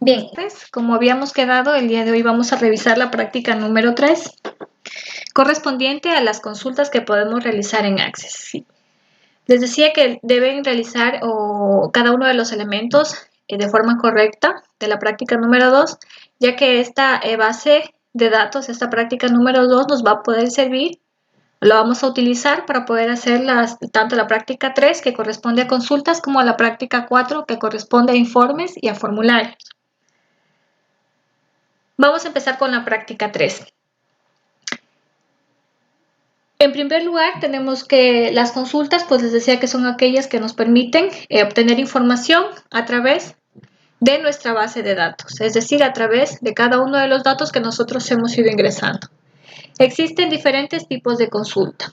Bien, pues, como habíamos quedado, el día de hoy vamos a revisar la práctica número 3, correspondiente a las consultas que podemos realizar en Access. Sí. Les decía que deben realizar cada uno de los elementos de forma correcta de la práctica número 2, ya que esta base de datos, esta práctica número 2 nos va a poder servir, lo vamos a utilizar para poder hacer tanto la práctica 3, que corresponde a consultas, como la práctica 4, que corresponde a informes y a formularios. Vamos a empezar con la práctica 3. En primer lugar, tenemos que las consultas, pues les decía que son aquellas que nos permiten obtener información a través de nuestra base de datos, es decir, a través de cada uno de los datos que nosotros hemos ido ingresando. Existen diferentes tipos de consulta.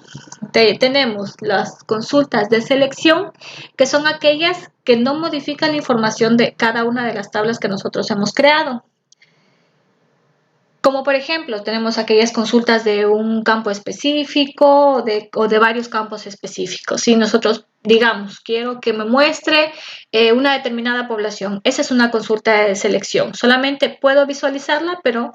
Tenemos las consultas de selección, que son aquellas que no modifican la información de cada una de las tablas que nosotros hemos creado. Como por ejemplo, tenemos aquellas consultas de un campo específico o de varios campos específicos. Si nosotros, digamos, quiero que me muestre una determinada población, esa es una consulta de selección. Solamente puedo visualizarla, pero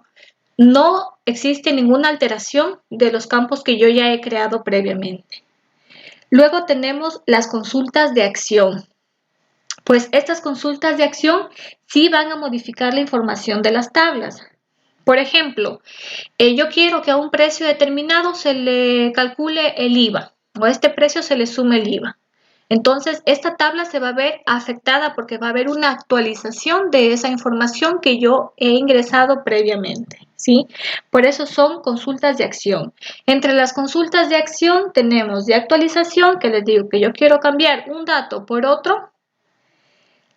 no existe ninguna alteración de los campos que yo ya he creado previamente. Luego tenemos las consultas de acción. Pues estas consultas de acción sí van a modificar la información de las tablas. Por ejemplo, yo quiero que a un precio determinado se le calcule el IVA, o a este precio se le sume el IVA. Entonces, esta tabla se va a ver afectada porque va a haber una actualización de esa información que yo he ingresado previamente, ¿sí? Por eso son consultas de acción. Entre las consultas de acción tenemos de actualización, que les digo que yo quiero cambiar un dato por otro.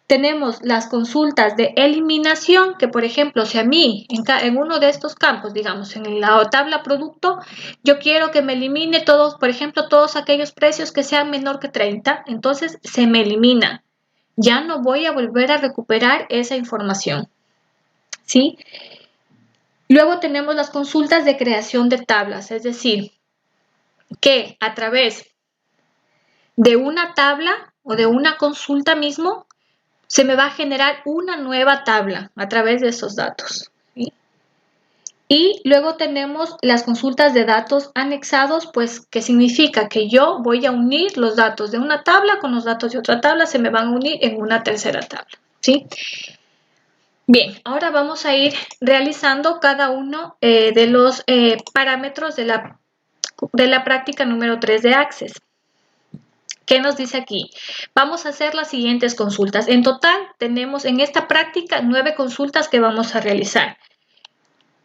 Tenemos las consultas de eliminación, que por ejemplo, si a mí en uno de estos campos, digamos en la tabla producto, yo quiero que me elimine todos, por ejemplo, todos aquellos precios que sean menor que 30, entonces se me elimina. Ya no voy a volver a recuperar esa información, ¿sí? Luego tenemos las consultas de creación de tablas, es decir, que a través de una tabla o de una consulta mismo, se me va a generar una nueva tabla a través de esos datos, ¿sí? Y luego tenemos las consultas de datos anexados, pues que significa que yo voy a unir los datos de una tabla con los datos de otra tabla, se me van a unir en una tercera tabla, ¿sí? Bien, ahora vamos a ir realizando cada uno de los parámetros de la práctica número 3 de Access. ¿Qué nos dice aquí? Vamos a hacer las siguientes consultas. En total tenemos en esta práctica 9 consultas que vamos a realizar.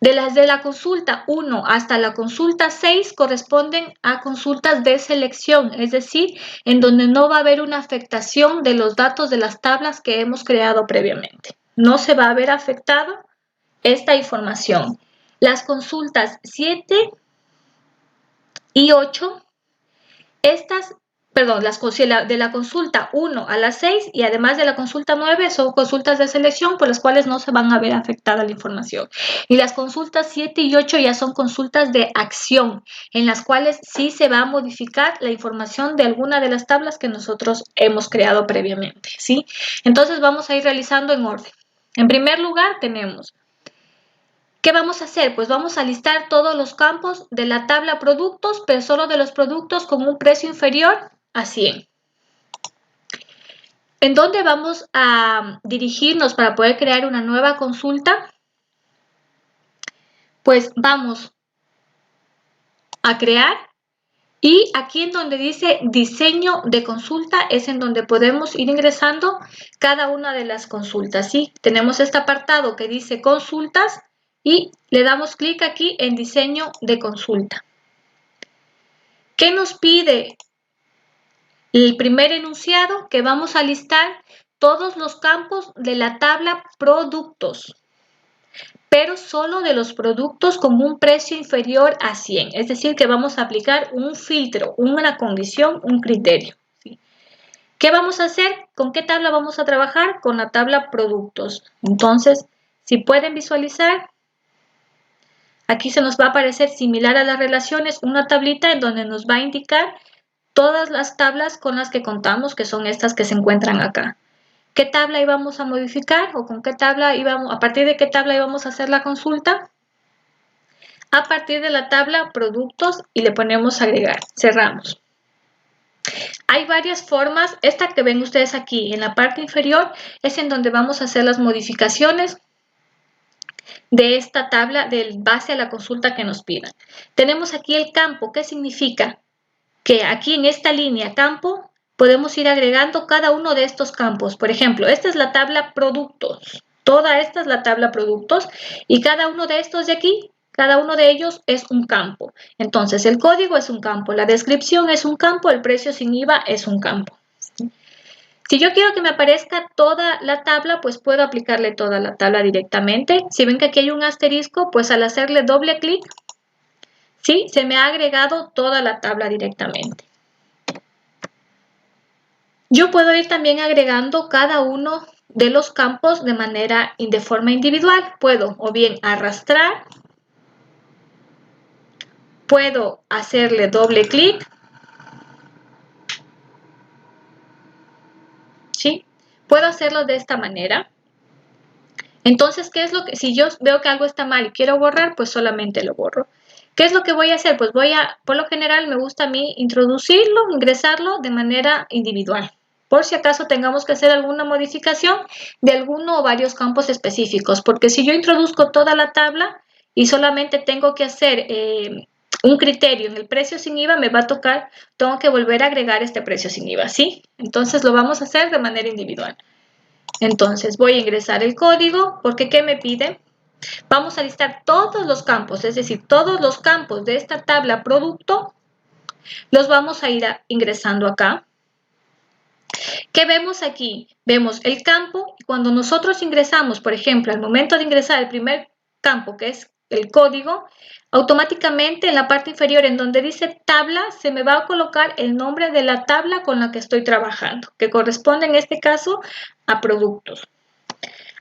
De la consulta 1 hasta la consulta 6 corresponden a consultas de selección, es decir, en donde no va a haber una afectación de los datos de las tablas que hemos creado previamente. No se va a ver afectado esta información. Las consultas 7 y 8, de la consulta 1 a la 6 y además de la consulta 9 son consultas de selección por las cuales no se van a ver afectada la información. Y las consultas 7 y 8 ya son consultas de acción, en las cuales sí se va a modificar la información de alguna de las tablas que nosotros hemos creado previamente, ¿sí? Entonces vamos a ir realizando en orden. En primer lugar tenemos, ¿qué vamos a hacer? Pues vamos a listar todos los campos de la tabla productos, pero solo de los productos con un precio inferior a 100. ¿En dónde vamos a dirigirnos para poder crear una nueva consulta? Pues vamos a crear y aquí en donde dice diseño de consulta es en donde podemos ir ingresando cada una de las consultas, ¿sí? Tenemos este apartado que dice consultas y le damos clic aquí en diseño de consulta. ¿Qué nos pide? El primer enunciado, que vamos a listar todos los campos de la tabla productos, pero solo de los productos con un precio inferior a 100. Es decir, que vamos a aplicar un filtro, una condición, un criterio, ¿sí? ¿Qué vamos a hacer? ¿Con qué tabla vamos a trabajar? Con la tabla productos. Entonces, si pueden visualizar, aquí se nos va a aparecer similar a las relaciones, una tablita en donde nos va a indicar todas las tablas con las que contamos, que son estas que se encuentran acá. qué tabla íbamos a modificar o con qué tabla íbamos, a partir de qué tabla íbamos a hacer la consulta. A partir de la tabla productos y le ponemos agregar, cerramos. Hay varias formas, esta que ven ustedes aquí en la parte inferior es en donde vamos a hacer las modificaciones de esta tabla de base a la consulta que nos pidan. Tenemos aquí el campo, ¿qué significa? Que aquí en esta línea campo podemos ir agregando cada uno de estos campos. Por ejemplo, esta es la tabla productos, toda esta es la tabla productos y cada uno de estos de aquí, cada uno de ellos es un campo. Entonces, el código es un campo, la descripción es un campo, el precio sin IVA es un campo. Si yo quiero que me aparezca toda la tabla, pues puedo aplicarle toda la tabla directamente. Si ven que aquí hay un asterisco, pues al hacerle doble clic, ¿sí? Se me ha agregado toda la tabla directamente. Yo puedo ir también agregando cada uno de los campos de forma individual. Puedo o bien arrastrar, puedo hacerle doble clic, ¿sí? Puedo hacerlo de esta manera. Entonces, ¿qué es lo que, si yo veo que algo está mal y quiero borrar, pues solamente lo borro? ¿Qué es lo que voy a hacer? Pues por lo general me gusta a mí introducirlo, ingresarlo de manera individual. Por si acaso tengamos que hacer alguna modificación de alguno o varios campos específicos, porque si yo introduzco toda la tabla y solamente tengo que hacer un criterio en el precio sin IVA, me va a tocar, tengo que volver a agregar este precio sin IVA, ¿sí? Entonces lo vamos a hacer de manera individual. Entonces voy a ingresar el código, porque ¿qué me pide? Vamos a listar todos los campos, es decir, todos los campos de esta tabla producto, los vamos a ir ingresando acá. ¿Qué vemos aquí? Vemos el campo y cuando nosotros ingresamos, por ejemplo, al momento de ingresar el primer campo, que es el código, automáticamente en la parte inferior en donde dice tabla, se me va a colocar el nombre de la tabla con la que estoy trabajando, que corresponde en este caso a productos.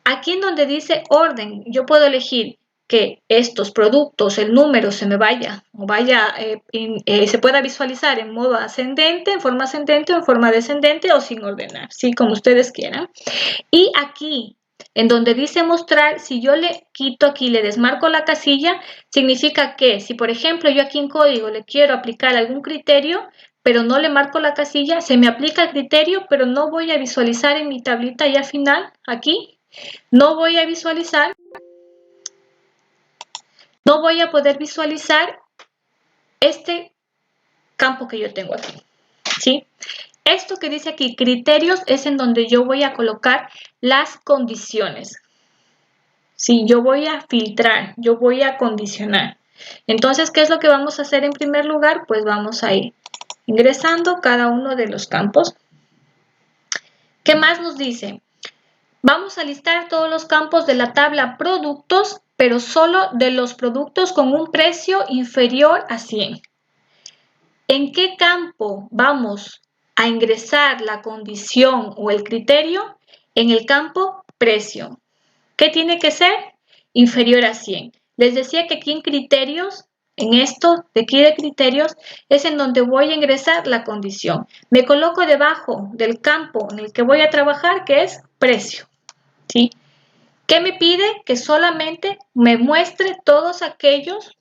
Aquí en donde dice orden, yo puedo elegir que estos productos, el número se me vaya, o se pueda visualizar en modo ascendente, en forma ascendente o en forma descendente o sin ordenar, ¿sí? Como ustedes quieran. Y aquí, en donde dice mostrar, si yo le quito aquí, le desmarco la casilla, significa que si, por ejemplo, yo aquí en código le quiero aplicar algún criterio, pero no le marco la casilla, se me aplica el criterio, pero no voy a visualizar en mi tablita ya final, aquí, no voy a visualizar, no voy a poder visualizar este campo que yo tengo aquí, ¿sí? Esto que dice aquí, criterios, es en donde yo voy a colocar las condiciones. Sí, yo voy a filtrar, yo voy a condicionar. Entonces, ¿qué es lo que vamos a hacer en primer lugar? Pues vamos a ir ingresando cada uno de los campos. ¿Qué más nos dice? Vamos a listar todos los campos de la tabla productos, pero solo de los productos con un precio inferior a 100. ¿En qué campo vamos a ingresar la condición o el criterio? En el campo precio. ¿Qué tiene que ser? Inferior a 100. Les decía que aquí en criterios, en esto de aquí de criterios, es en donde voy a ingresar la condición. Me coloco debajo del campo en el que voy a trabajar, que es precio. ¿Sí? ¿Qué me pide? Que solamente me muestre todos aquellos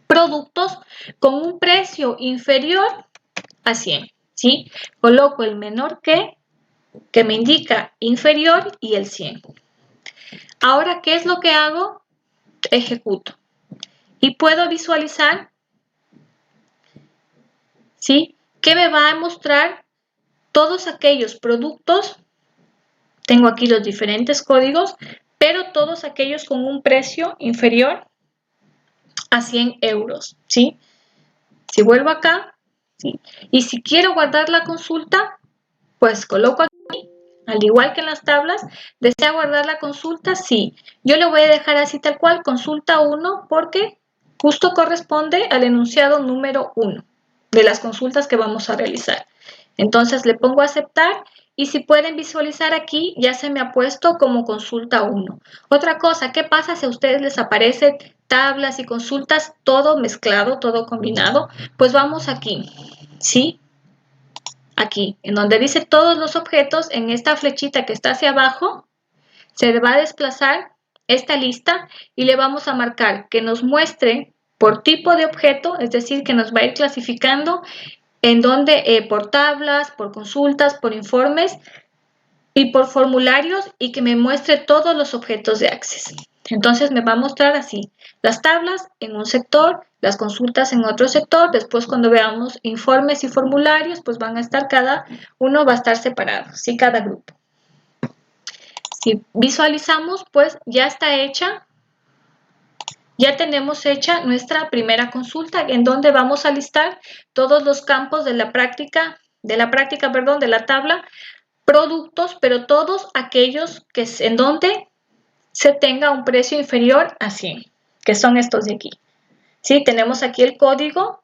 productos con un precio inferior a 100. ¿Sí? Coloco el menor que me indica inferior, y el 100. Ahora, ¿qué es lo que hago? Ejecuto. Y puedo visualizar, ¿sí? Que me va a mostrar todos aquellos productos. Tengo aquí los diferentes códigos, pero todos aquellos con un precio inferior a 100 euros, ¿sí? Si vuelvo acá, ¿sí? Y si quiero guardar la consulta, pues coloco aquí, al igual que en las tablas. ¿Desea guardar la consulta? Sí. Yo le voy a dejar así tal cual, consulta 1, porque justo corresponde al enunciado número 1 de las consultas que vamos a realizar. Entonces le pongo a aceptar, y si pueden visualizar aquí, ya se me ha puesto como consulta 1. Otra cosa, ¿qué pasa si a ustedes les aparecen tablas y consultas todo mezclado, todo combinado? Pues vamos aquí, ¿sí? aquí, en donde dice todos los objetos, en esta flechita que está hacia abajo, se va a desplazar esta lista y le vamos a marcar que nos muestre por tipo de objeto, es decir, que nos va a ir clasificando en donde por tablas, por consultas, por informes y por formularios, y que me muestre todos los objetos de Access. Entonces me va a mostrar así, las tablas en un sector, las consultas en otro sector. Después, cuando veamos informes y formularios, pues van a estar, cada uno va a estar separado, ¿sí? Cada grupo. Si visualizamos, pues ya está hecha, ya tenemos hecha nuestra primera consulta, en donde vamos a listar todos los campos de la tabla productos, pero todos aquellos que en donde se tenga un precio inferior a 100, que son estos de aquí. ¿Sí? Tenemos aquí el código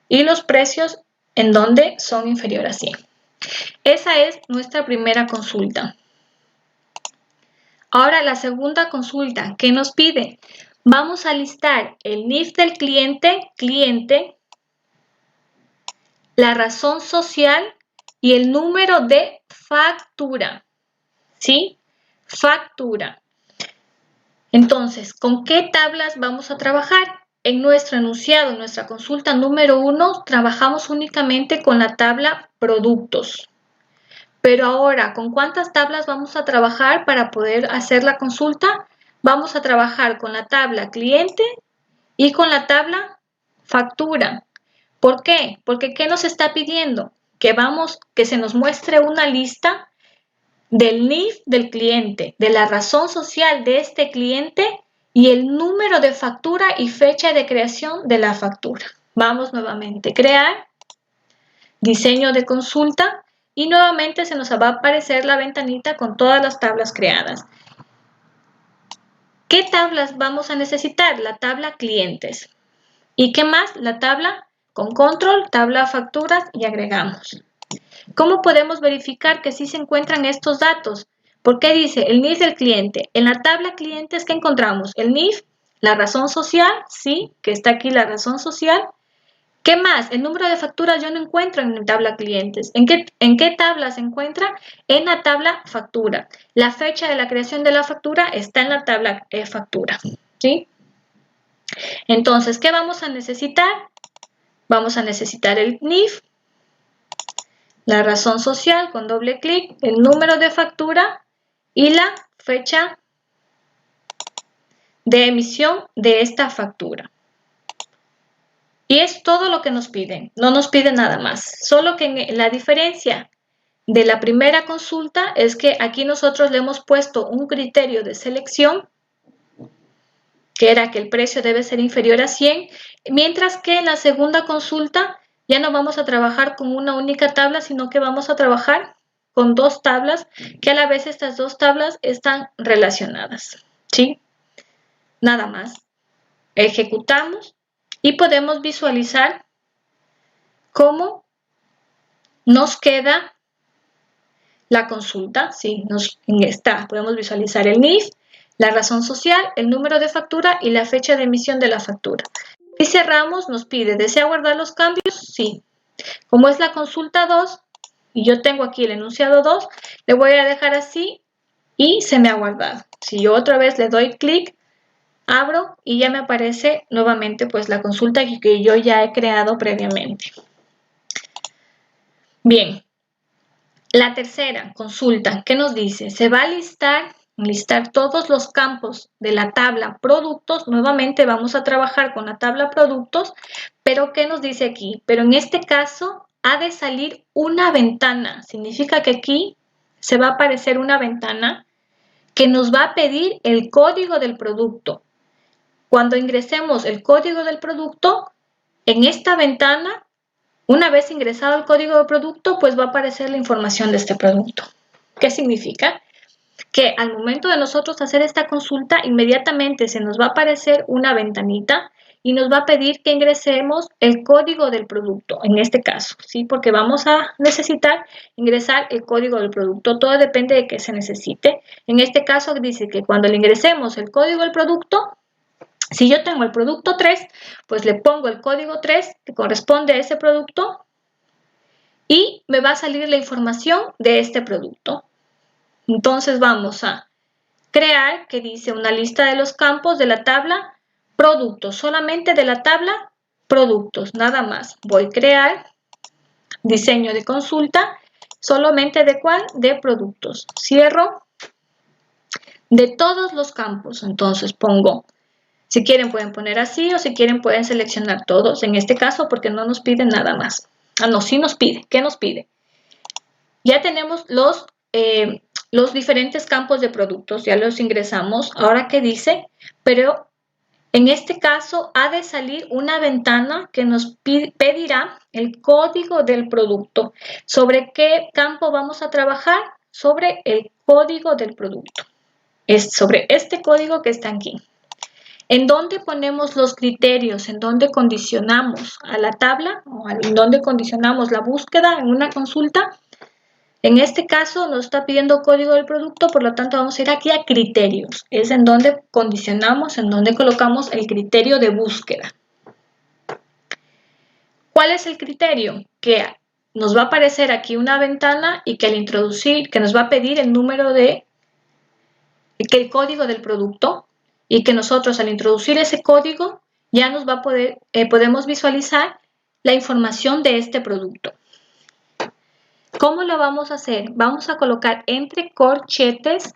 y los precios en donde son inferior a 100. Esa es nuestra primera consulta. Ahora la segunda consulta, ¿qué nos pide? Vamos a listar el NIF del cliente, la razón social y el número de factura. ¿Sí? Factura. Entonces, ¿con qué tablas vamos a trabajar? En nuestro enunciado, en nuestra consulta número 1, trabajamos únicamente con la tabla productos. Pero ahora, ¿con cuántas tablas vamos a trabajar para poder hacer la consulta? Vamos a trabajar con la tabla cliente y con la tabla factura. ¿Por qué? Porque ¿qué nos está pidiendo? Que se nos muestre una lista del NIF del cliente, de la razón social de este cliente y el número de factura y fecha de creación de la factura. Vamos nuevamente, crear, diseño de consulta, y nuevamente se nos va a aparecer la ventanita con todas las tablas creadas. ¿Qué tablas vamos a necesitar? La tabla clientes. ¿Y qué más? La tabla con control, tabla facturas, y agregamos. ¿Cómo podemos verificar que sí se encuentran estos datos? ¿Por qué dice el NIF del cliente? En la tabla clientes, ¿qué encontramos? El NIF, la razón social, sí, que está aquí la razón social. ¿Qué más? El número de facturas yo no encuentro en la tabla clientes. ¿En qué tabla se encuentra? En la tabla factura. La fecha de la creación de la factura está en la tabla factura, ¿sí? Entonces, ¿qué vamos a necesitar? Vamos a necesitar el NIF, la razón social con doble clic, el número de factura y la fecha de emisión de esta factura. Y es todo lo que nos piden, no nos piden nada más. Solo que la diferencia de la primera consulta es que aquí nosotros le hemos puesto un criterio de selección, que era que el precio debe ser inferior a 100, mientras que en la segunda consulta ya no vamos a trabajar con una única tabla, sino que vamos a trabajar con dos tablas, que a la vez estas dos tablas están relacionadas, ¿sí? Nada más. Ejecutamos y podemos visualizar cómo nos queda la consulta, ¿sí? Podemos visualizar el NIF, la razón social, el número de factura y la fecha de emisión de la factura. Y cerramos, nos pide, ¿desea guardar los cambios? Sí. Como es la consulta 2 y yo tengo aquí el enunciado 2, le voy a dejar así y se me ha guardado. Si yo otra vez le doy clic, abro y ya me aparece nuevamente pues la consulta que yo ya he creado previamente. Bien, la tercera consulta, ¿qué nos dice? Se va a listar todos los campos de la tabla productos. Nuevamente vamos a trabajar con la tabla productos, pero ¿qué nos dice aquí? Pero en este caso ha de salir una ventana. Significa que aquí se va a aparecer una ventana que nos va a pedir el código del producto. Cuando ingresemos el código del producto, en esta ventana, una vez ingresado el código de producto, pues va a aparecer la información de este producto. ¿Qué significa? Que al momento de nosotros hacer esta consulta, inmediatamente se nos va a aparecer una ventanita y nos va a pedir que ingresemos el código del producto, en este caso, ¿sí? Porque vamos a necesitar ingresar el código del producto. Todo depende de qué se necesite. En este caso dice que cuando le ingresemos el código del producto, si yo tengo el producto 3, pues le pongo el código 3 que corresponde a ese producto y me va a salir la información de este producto. Entonces vamos a crear, que dice una lista de los campos de la tabla productos, solamente de la tabla productos, nada más. Voy a crear diseño de consulta, solamente de cuál, de productos. Cierro de todos los campos, entonces pongo, si quieren pueden poner así o si quieren pueden seleccionar todos, en este caso porque no nos pide nada más. Ah, no, sí nos pide, ¿qué nos pide? Ya tenemos los diferentes campos de productos, ya los ingresamos. Ahora, ¿qué dice? Pero en este caso ha de salir una ventana que nos pedirá el código del producto. ¿Sobre qué campo vamos a trabajar? Sobre el código del producto. Es sobre este código que está aquí. ¿En dónde ponemos los criterios? ¿En dónde condicionamos a la tabla? ¿O en dónde condicionamos la búsqueda en una consulta? En este caso nos está pidiendo código del producto, por lo tanto vamos a ir aquí a criterios. Es en donde condicionamos, en donde colocamos el criterio de búsqueda. ¿Cuál es el criterio? Que nos va a aparecer aquí una ventana y que al introducir, que nos va a pedir el número de, que el código del producto y que nosotros al introducir ese código ya nos va a poder, podemos visualizar la información de este producto. ¿Cómo lo vamos a hacer? Vamos a colocar entre corchetes,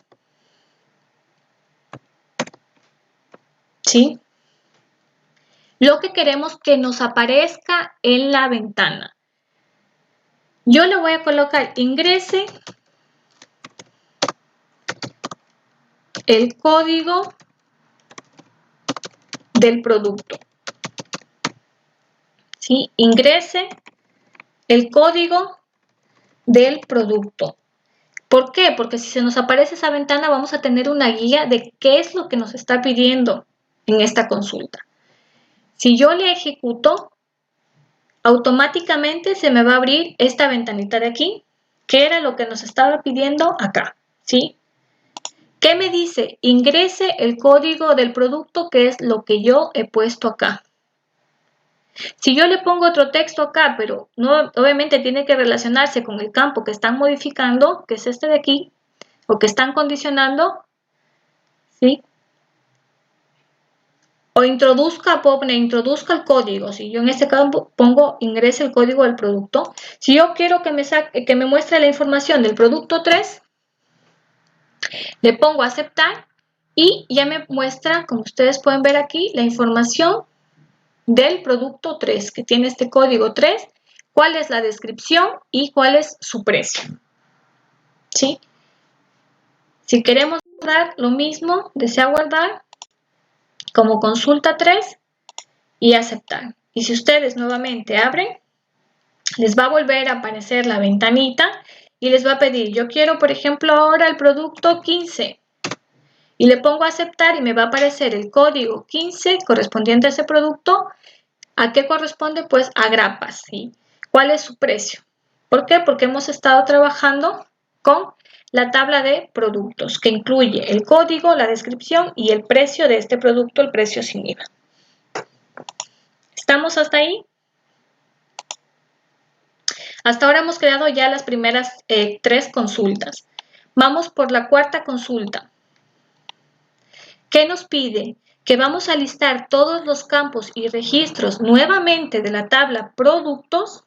¿sí? Lo que queremos que nos aparezca en la ventana. Yo le voy a colocar ingrese el código del producto. ¿Sí? Ingrese el código del producto. ¿Por qué? Porque si se nos aparece esa ventana vamos a tener una guía de qué es lo que nos está pidiendo en esta consulta. Si yo le ejecuto, automáticamente se me va a abrir esta ventanita de aquí, que era lo que nos estaba pidiendo acá, ¿sí? ¿Qué me dice? Ingrese el código del producto, que es lo que yo he puesto acá. Si yo le pongo otro texto acá, pero no, obviamente tiene que relacionarse con el campo que están modificando, que es este de aquí, o que están condicionando, ¿sí? O introduzca, puedo poner introduzca el código. Si yo en este campo pongo ingrese el código del producto. Si yo quiero que me muestre la información del producto 3, le pongo aceptar y ya me muestra, como ustedes pueden ver aquí, la información del producto 3, que tiene este código 3, cuál es la descripción y cuál es su precio. ¿Sí? Si queremos guardar lo mismo, desea guardar como consulta 3 y aceptar. Y si ustedes nuevamente abren, les va a volver a aparecer la ventanita y les va a pedir, yo quiero, por ejemplo, ahora el producto 15. Y le pongo aceptar y me va a aparecer el código 15 correspondiente a ese producto. ¿A qué corresponde? Pues a grapas, ¿sí? ¿Cuál es su precio? ¿Por qué? Porque hemos estado trabajando con la tabla de productos, que incluye el código, la descripción y el precio de este producto, el precio sin IVA. ¿Estamos hasta ahí? Hasta ahora hemos creado ya las primeras 3 consultas. Vamos por la cuarta consulta. ¿Qué nos pide? Que vamos a listar todos los campos y registros nuevamente de la tabla productos,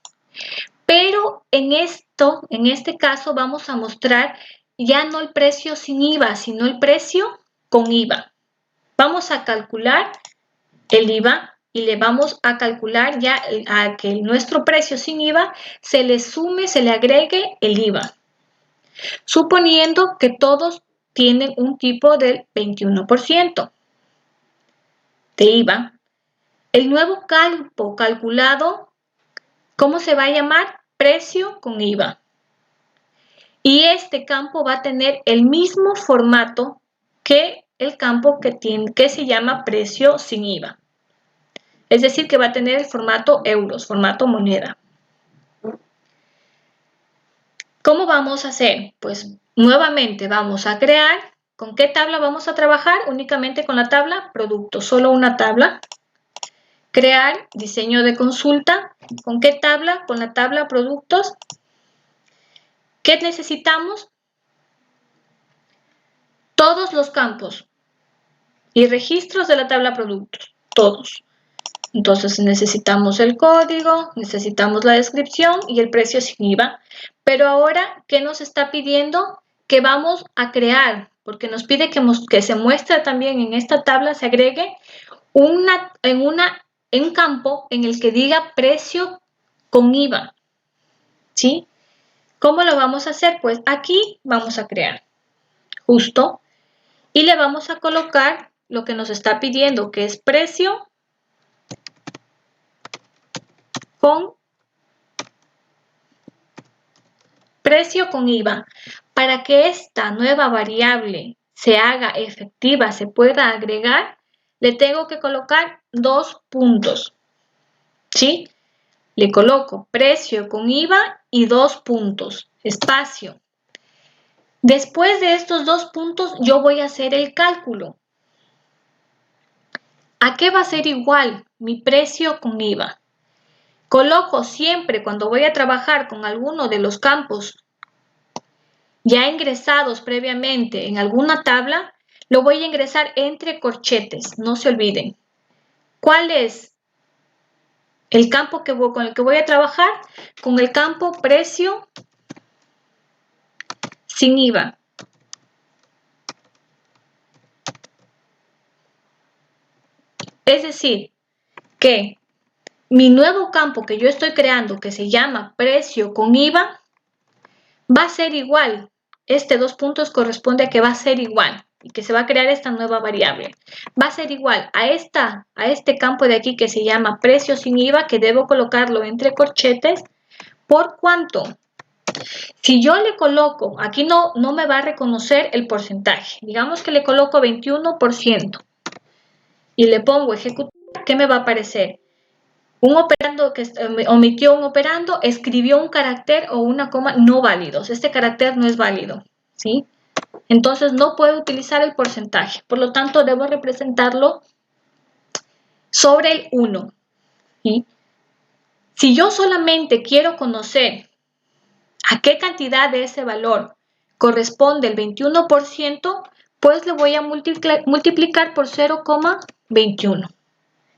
pero en este caso vamos a mostrar ya no el precio sin IVA, sino el precio con IVA. Vamos a calcular el IVA y le vamos a calcular ya a que nuestro precio sin IVA se le sume, se le agregue el IVA, suponiendo que todos tienen un tipo del 21% de IVA. El nuevo campo calculado, ¿cómo se va a llamar? Precio con IVA. Y este campo va a tener el mismo formato que el campo que se llama precio sin IVA. Es decir, que va a tener el formato euros, formato moneda. ¿Cómo vamos a hacer? Pues nuevamente vamos a crear. ¿Con qué tabla vamos a trabajar? Únicamente con la tabla producto, solo una tabla. crear diseño de consulta. ¿Con qué tabla? Con la tabla productos. ¿Qué necesitamos? Todos los campos y registros de la tabla productos, todos. Entonces necesitamos el código, necesitamos la descripción y el precio sin IVA. Pero ahora, ¿qué nos está pidiendo? Que vamos a crear, porque nos pide que se muestre también en esta tabla, se agregue un campo en el que diga precio con IVA. ¿Sí? ¿Cómo lo vamos a hacer? Pues aquí vamos a crear justo y le vamos a colocar lo que nos está pidiendo, que es precio con IVA. Para que esta nueva variable se haga efectiva, se pueda agregar, le tengo que colocar 2 puntos. ¿Sí? Le coloco precio con IVA y 2 puntos, espacio. Después de estos 2 puntos, yo voy a hacer el cálculo. ¿A qué va a ser igual mi precio con IVA? Coloco siempre cuando voy a trabajar con alguno de los campos ya ingresados previamente en alguna tabla, lo voy a ingresar entre corchetes, no se olviden. ¿Cuál es el campo con el que voy a trabajar? Con el campo precio sin IVA. Es decir, que mi nuevo campo que yo estoy creando, que se llama precio con IVA, va a ser igual. Este 2 puntos corresponde a que va a ser igual y que se va a crear esta nueva variable. Va a ser igual a este campo de aquí que se llama precio sin IVA, que debo colocarlo entre corchetes. ¿Por cuánto? Si yo le coloco, aquí no me va a reconocer el porcentaje. Digamos que le coloco 21% y le pongo ejecutar, ¿qué me va a aparecer? Un operando que omitió un operando, escribió un carácter o una coma no válidos. Este carácter no es válido, ¿sí? Entonces no puedo utilizar el porcentaje. Por lo tanto, debo representarlo sobre el 1. ¿Sí? Si yo solamente quiero conocer a qué cantidad de ese valor corresponde el 21%, pues le voy a multiplicar por 0,21.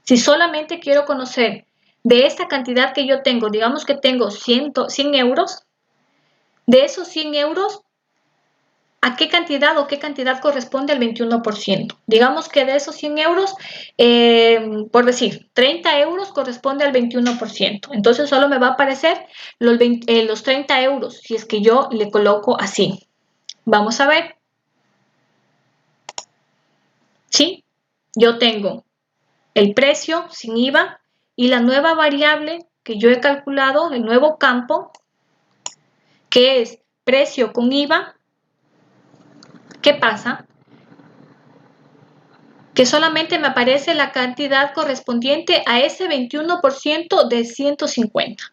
Si solamente quiero conocer de esta cantidad que yo tengo, digamos que tengo 100 euros, de esos 100 euros, ¿a qué cantidad o qué cantidad corresponde al 21%? Digamos que de esos 100 euros, por decir, 30 euros corresponde al 21%. Entonces solo me va a aparecer los 30 euros si es que yo le coloco así. Vamos a ver. ¿Sí? Yo tengo el precio sin IVA y la nueva variable que yo he calculado, el nuevo campo, que es precio con IVA. ¿Qué pasa? Que solamente me aparece la cantidad correspondiente a ese 21% de 150.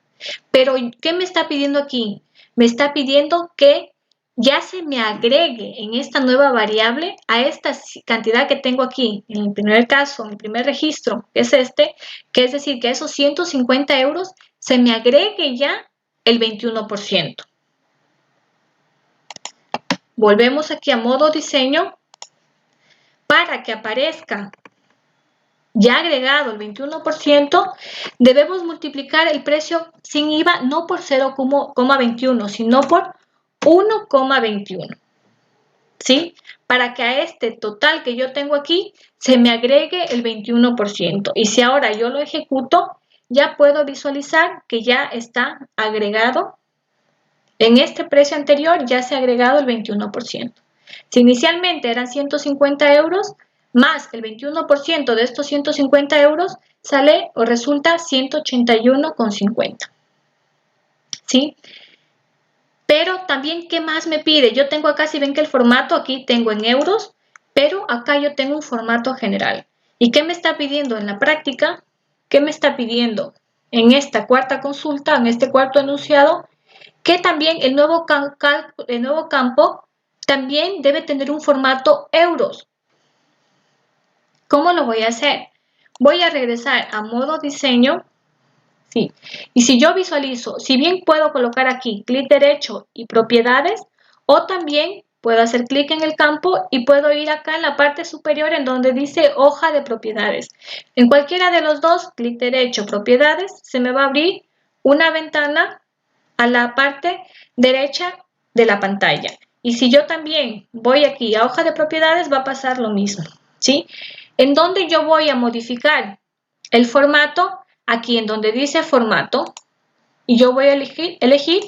Pero, ¿qué me está pidiendo aquí? Me está pidiendo que ya se me agregue en esta nueva variable a esta cantidad que tengo aquí, en el primer caso, en el primer registro, que es este, que es decir, que a esos 150 euros se me agregue ya el 21%. Volvemos aquí a modo diseño. Para que aparezca ya agregado el 21%, debemos multiplicar el precio sin IVA no por 0,21, sino por 1,21. ¿Sí? Para que a este total que yo tengo aquí se me agregue el 21%. Y si ahora yo lo ejecuto, ya puedo visualizar que ya está agregado. En este precio anterior ya se ha agregado el 21%. Si inicialmente eran 150 euros, más el 21% de estos 150 euros, sale o resulta 181,50. ¿Sí? Pero también, ¿qué más me pide? Yo tengo acá, si ven que el formato aquí tengo en euros, pero acá yo tengo un formato general. ¿Y qué me está pidiendo en la práctica? ¿Qué me está pidiendo en esta cuarta consulta, en este cuarto enunciado? Que también el nuevo campo también debe tener un formato euros. ¿Cómo lo voy a hacer? voy a regresar a modo diseño, ¿sí? Y si yo visualizo, si bien puedo colocar aquí clic derecho y propiedades, o también puedo hacer clic en el campo y puedo ir acá en la parte superior en donde dice hoja de propiedades. En cualquiera de los dos, clic derecho, propiedades, se me va a abrir una ventana a la parte derecha de la pantalla. Y si yo también voy aquí a hoja de propiedades, va a pasar lo mismo, ¿sí? En donde yo voy a modificar el formato, aquí en donde dice formato, y yo voy a elegir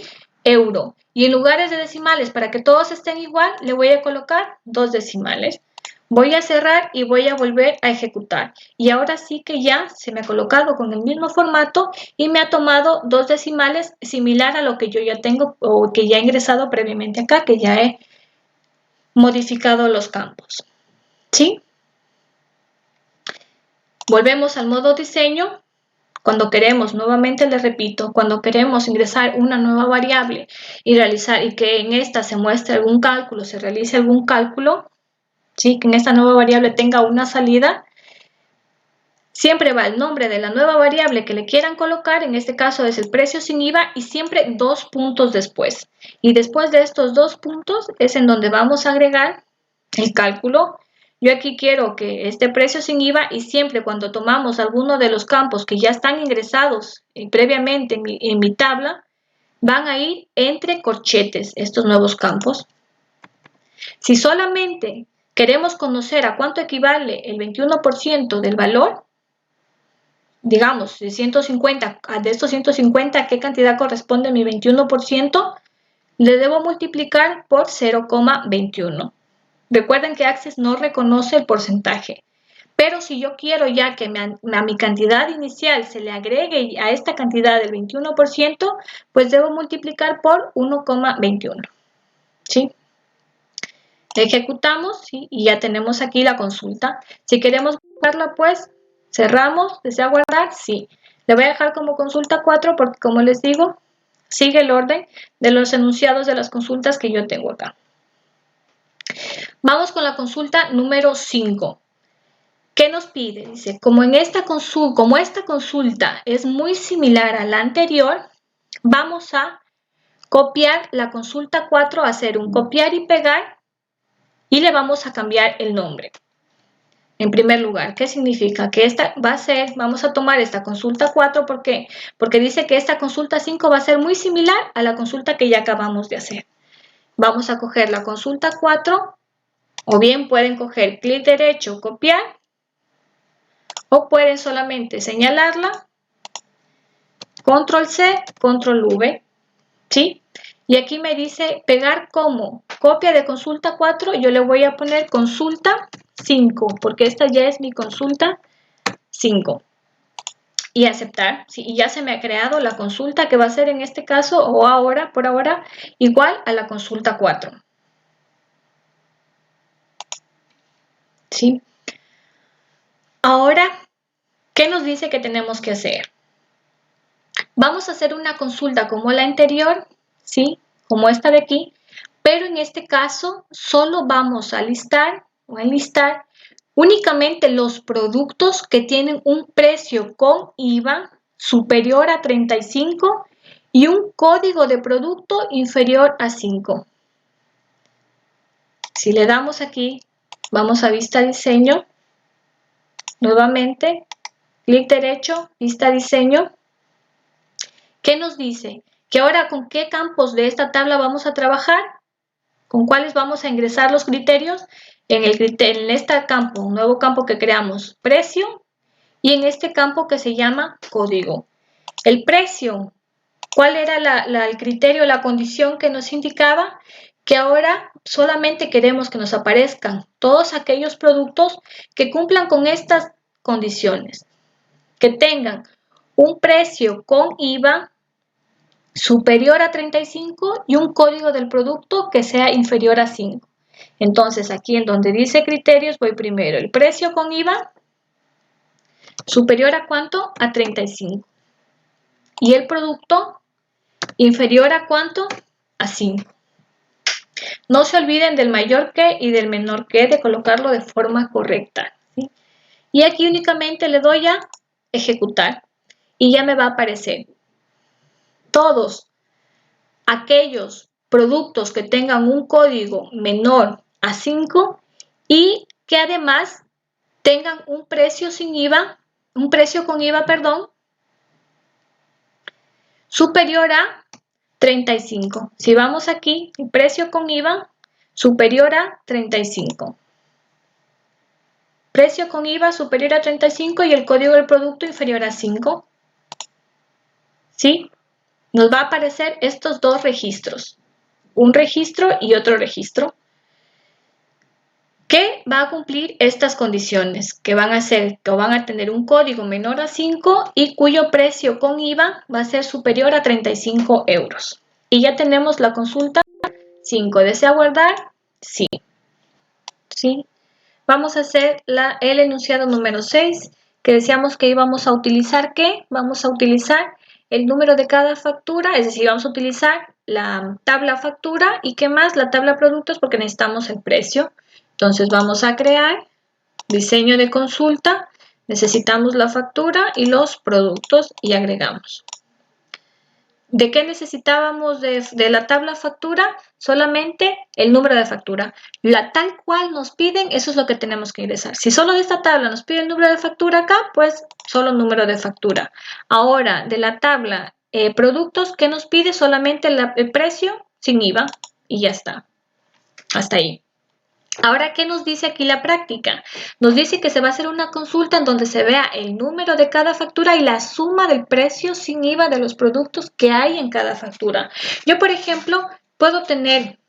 euro. Y en lugares de decimales, para que todos estén igual, le voy a colocar 2 decimales. Voy a cerrar y voy a volver a ejecutar. Y ahora sí que ya se me ha colocado con el mismo formato y me ha tomado 2 decimales similar a lo que yo ya tengo o que ya he ingresado previamente acá, que ya he modificado los campos. ¿Sí? Volvemos al modo diseño. Cuando queremos, nuevamente les repito, cuando queremos ingresar una nueva variable y realizar y que en esta se muestre algún cálculo, se realice algún cálculo, ¿sí? Que en esta nueva variable tenga una salida, siempre va el nombre de la nueva variable que le quieran colocar, en este caso es el precio sin IVA y siempre 2 puntos después. Y después de estos 2 puntos es en donde vamos a agregar el cálculo. Yo aquí quiero que este precio sin IVA y siempre cuando tomamos alguno de los campos que ya están ingresados previamente en mi tabla, van a ir entre corchetes estos nuevos campos. Si solamente queremos conocer a cuánto equivale el 21% del valor, digamos, de 150, de estos 150, ¿a qué cantidad corresponde mi 21%? Le debo multiplicar por 0,21. Recuerden que Access no reconoce el porcentaje, pero si yo quiero ya que a mi cantidad inicial se le agregue a esta cantidad del 21%, pues debo multiplicar por 1,21. ¿Sí? Ejecutamos, ¿sí? Y ya tenemos aquí la consulta. Si queremos guardarla, pues cerramos. ¿Desea guardar? Sí. Le voy a dejar como consulta 4 porque, como les digo, sigue el orden de los enunciados de las consultas que yo tengo acá. Vamos con la consulta número 5. ¿Qué nos pide? Dice, como esta consulta es muy similar a la anterior, vamos a copiar la consulta 4, hacer un copiar y pegar y le vamos a cambiar el nombre. En primer lugar, ¿qué significa? Que esta va a ser, vamos a tomar esta consulta 4, ¿por qué? Porque dice que esta consulta 5 va a ser muy similar a la consulta que ya acabamos de hacer. Vamos a coger la consulta 4, o bien pueden coger clic derecho, copiar, o pueden solamente señalarla, control C, control V, ¿sí? Y aquí me dice pegar como copia de consulta 4, yo le voy a poner consulta 5, porque esta ya es mi consulta 5. Y aceptar, ¿sí? Y ya se me ha creado la consulta que va a ser en este caso, o ahora, por ahora, igual a la consulta 4. ¿Sí? Ahora, ¿qué nos dice que tenemos que hacer? Vamos a hacer una consulta como la anterior, ¿sí? Como esta de aquí, pero en este caso solo vamos a listar o enlistar únicamente los productos que tienen un precio con IVA superior a 35 y un código de producto inferior a 5. Si le damos aquí, vamos a vista diseño, nuevamente, clic derecho, vista diseño. ¿Qué nos dice? Que ahora con qué campos de esta tabla vamos a trabajar, con cuáles vamos a ingresar los criterios. En este campo, un nuevo campo que creamos, precio, y en este campo que se llama código. El precio, ¿cuál era el criterio, la condición que nos indicaba? Que ahora solamente queremos que nos aparezcan todos aquellos productos que cumplan con estas condiciones, que tengan un precio con IVA superior a 35 y un código del producto que sea inferior a 5. Entonces, aquí en donde dice criterios, voy primero el precio con IVA superior a ¿cuánto? A 35. Y el producto inferior a ¿cuánto? A 5. No se olviden del mayor que y del menor que, de colocarlo de forma correcta, ¿sí? Y aquí únicamente le doy a ejecutar y ya me va a aparecer todos aquellos productos que tengan un código menor a 5 y que además tengan un precio sin IVA, un precio con IVA, perdón, superior a 35. Si vamos aquí, el precio con IVA superior a 35. Precio con IVA superior a 35 y el código del producto inferior a 5. ¿Sí? Nos va a aparecer estos dos registros. Un registro y otro registro. Que va a cumplir estas condiciones, que van a ser, que van a tener un código menor a 5 y cuyo precio con IVA va a ser superior a 35 euros. Y ya tenemos la consulta 5. ¿Desea guardar? Sí. ¿Sí? Vamos a hacer el enunciado número 6, que decíamos que íbamos a utilizar, ¿qué? Vamos a utilizar el número de cada factura, es decir, vamos a utilizar la tabla factura y ¿qué más? La tabla productos porque necesitamos el precio. Entonces vamos a crear diseño de consulta, necesitamos la factura y los productos y agregamos. ¿De qué necesitábamos de la tabla factura? Solamente el número de factura. La tal cual nos piden, eso es lo que tenemos que ingresar. Si solo de esta tabla nos pide el número de factura acá, pues solo número de factura. Ahora, de la tabla productos, ¿qué nos pide? Solamente el precio sin IVA y ya está. Hasta ahí. Ahora, ¿qué nos dice aquí la práctica? Nos dice que se va a hacer una consulta en donde se vea el número de cada factura y la suma del precio sin IVA de los productos que hay en cada factura. Yo, por ejemplo, puedo tener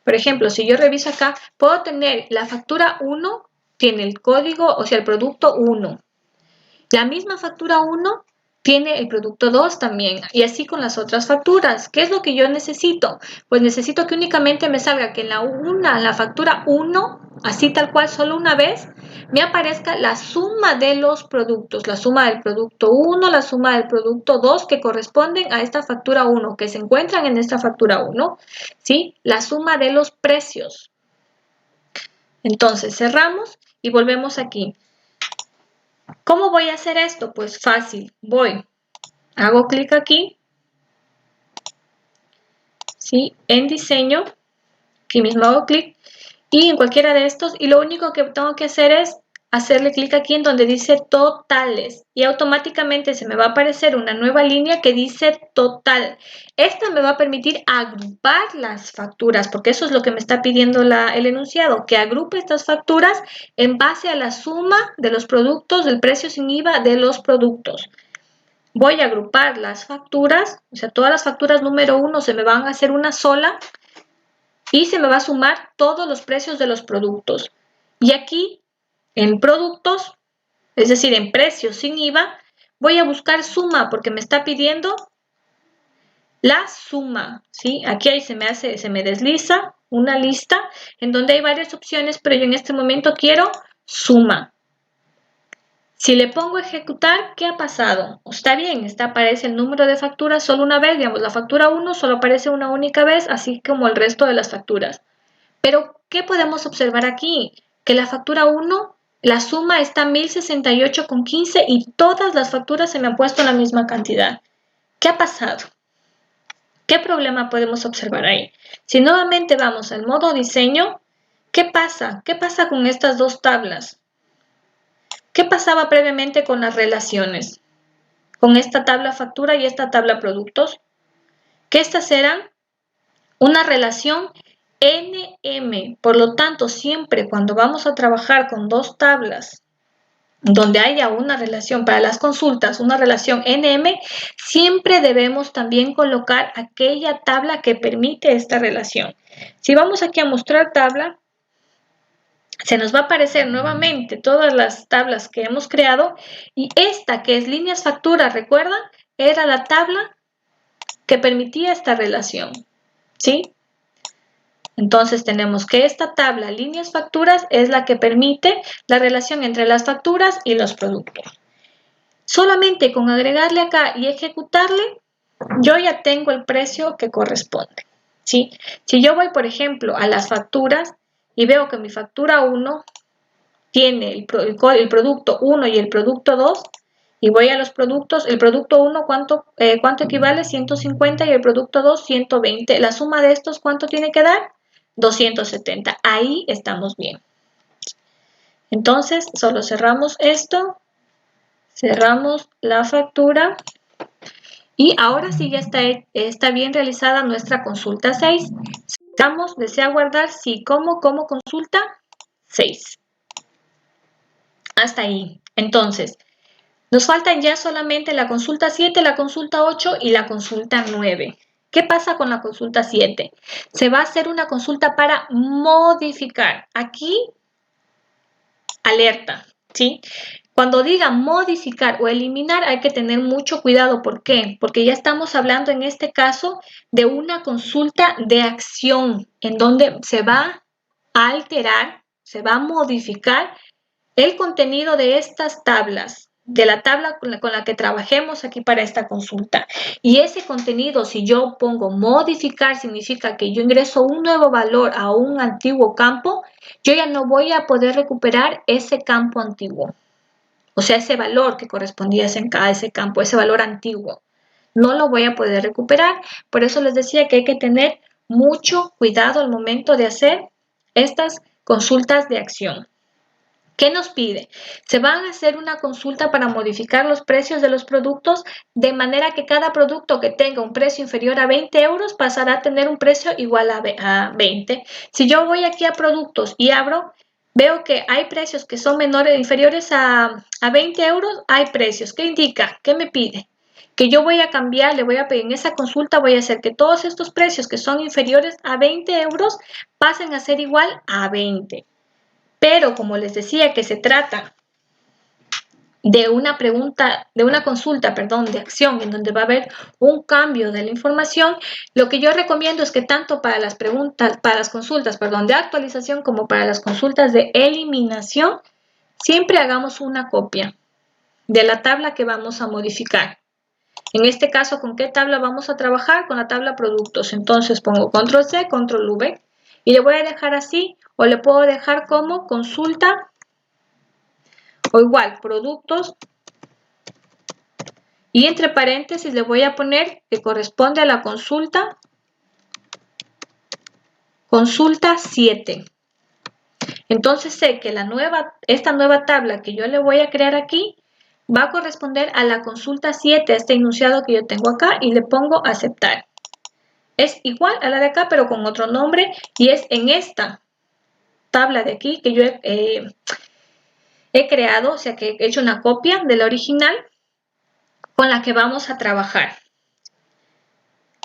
por ejemplo, si yo reviso acá, puedo tener la factura 1, tiene el código, o sea, el producto 1. La misma factura 1 tiene el producto 2 también, y así con las otras facturas. ¿Qué es lo que yo necesito? Pues necesito que únicamente me salga que en la factura 1, así tal cual, solo una vez, me aparezca la suma de los productos, la suma del producto 1, la suma del producto 2 que corresponden a esta factura 1, que se encuentran en esta factura 1, ¿sí? La suma de los precios. Entonces cerramos y volvemos aquí. ¿Cómo voy a hacer esto? Pues fácil, hago clic aquí, ¿sí? En diseño, aquí mismo hago clic y en cualquiera de estos y lo único que tengo que hacer es hacerle clic aquí en donde dice totales y automáticamente se me va a aparecer una nueva línea que dice total. Esta me va a permitir agrupar las facturas porque eso es lo que me está pidiendo el enunciado, que agrupe estas facturas en base a la suma de los productos, del precio sin IVA de los productos. Voy a agrupar las facturas, o sea, todas las facturas número 1 se me van a hacer una sola y se me va a sumar todos los precios de los productos. Y aquí, en productos, es decir, en precios sin IVA, voy a buscar suma porque me está pidiendo la suma, ¿sí? Aquí se me desliza una lista en donde hay varias opciones, pero yo en este momento quiero suma. Si le pongo ejecutar, ¿qué ha pasado? Está bien, aparece el número de facturas solo una vez, digamos, la factura 1 solo aparece una única vez, así como el resto de las facturas. Pero, ¿qué podemos observar aquí? Que la factura 1, la suma está 1068,15 y todas las facturas se me han puesto la misma cantidad. ¿Qué ha pasado? ¿Qué problema podemos observar ahí? Si nuevamente vamos al modo diseño, ¿qué pasa? ¿Qué pasa con estas dos tablas? ¿Qué pasaba previamente con las relaciones? Con esta tabla factura y esta tabla productos, que estas eran una relación NM. Por lo tanto, siempre cuando vamos a trabajar con dos tablas donde haya una relación para las consultas, una relación NM, siempre debemos también colocar aquella tabla que permite esta relación. Si vamos aquí a mostrar tabla, se nos va a aparecer nuevamente todas las tablas que hemos creado y esta que es líneas facturas, ¿recuerdan? Era la tabla que permitía esta relación, ¿sí? Entonces tenemos que esta tabla líneas facturas es la que permite la relación entre las facturas y los productos. Solamente con agregarle acá y ejecutarle, yo ya tengo el precio que corresponde, ¿sí? Si yo voy, por ejemplo, a las facturas, y veo que mi factura 1 tiene el producto 1 y el producto 2, y voy a los productos, el producto 1, ¿cuánto equivale? 150 y el producto 2, 120. La suma de estos, ¿cuánto tiene que dar? 270. Ahí estamos bien. Entonces, solo cerramos esto, cerramos la factura y ahora sí ya está bien realizada nuestra consulta 6. ¿Desea guardar? Sí. ¿Cómo consulta? 6. Hasta ahí. Entonces, nos faltan ya solamente la consulta 7, la consulta 8 y la consulta 9. ¿Qué pasa con la consulta 7? Se va a hacer una consulta para modificar. Aquí, alerta, ¿sí? Cuando diga modificar o eliminar hay que tener mucho cuidado. ¿Por qué? Porque ya estamos hablando en este caso de una consulta de acción en donde se va a alterar, se va a modificar el contenido de estas tablas, de la tabla con la que trabajemos aquí para esta consulta. Y ese contenido, si yo pongo modificar, significa que yo ingreso un nuevo valor a un antiguo campo, yo ya no voy a poder recuperar ese campo antiguo. O sea, ese valor que correspondía a ese campo, ese valor antiguo. No lo voy a poder recuperar. Por eso les decía que hay que tener mucho cuidado al momento de hacer estas consultas de acción. ¿Qué nos pide? Se van a hacer una consulta para modificar los precios de los productos de manera que cada producto que tenga un precio inferior a 20 euros pasará a tener un precio igual a 20. Si yo voy aquí a productos y abro, veo que hay precios que son inferiores a 20 euros, hay precios. ¿Qué indica? ¿Qué me pide? Que yo voy a cambiar, le voy a pedir en esa consulta, voy a hacer que todos estos precios que son inferiores a 20 euros pasen a ser igual a 20. Pero como les decía que se trata de una consulta, de acción, en donde va a haber un cambio de la información, lo que yo recomiendo es que tanto para las consultas, de actualización como para las consultas de eliminación, siempre hagamos una copia de la tabla que vamos a modificar. En este caso, ¿con qué tabla vamos a trabajar? Con la tabla productos. Entonces pongo control C, control V y le voy a dejar así, o le puedo dejar como consulta o igual productos, y entre paréntesis le voy a poner que corresponde a la consulta 7. Entonces sé que esta nueva tabla que yo le voy a crear aquí va a corresponder a la consulta 7, a este enunciado que yo tengo acá, y le pongo aceptar. Es igual a la de acá pero con otro nombre, y es en esta tabla de aquí que yo he creado, o sea que he hecho una copia de la original con la que vamos a trabajar.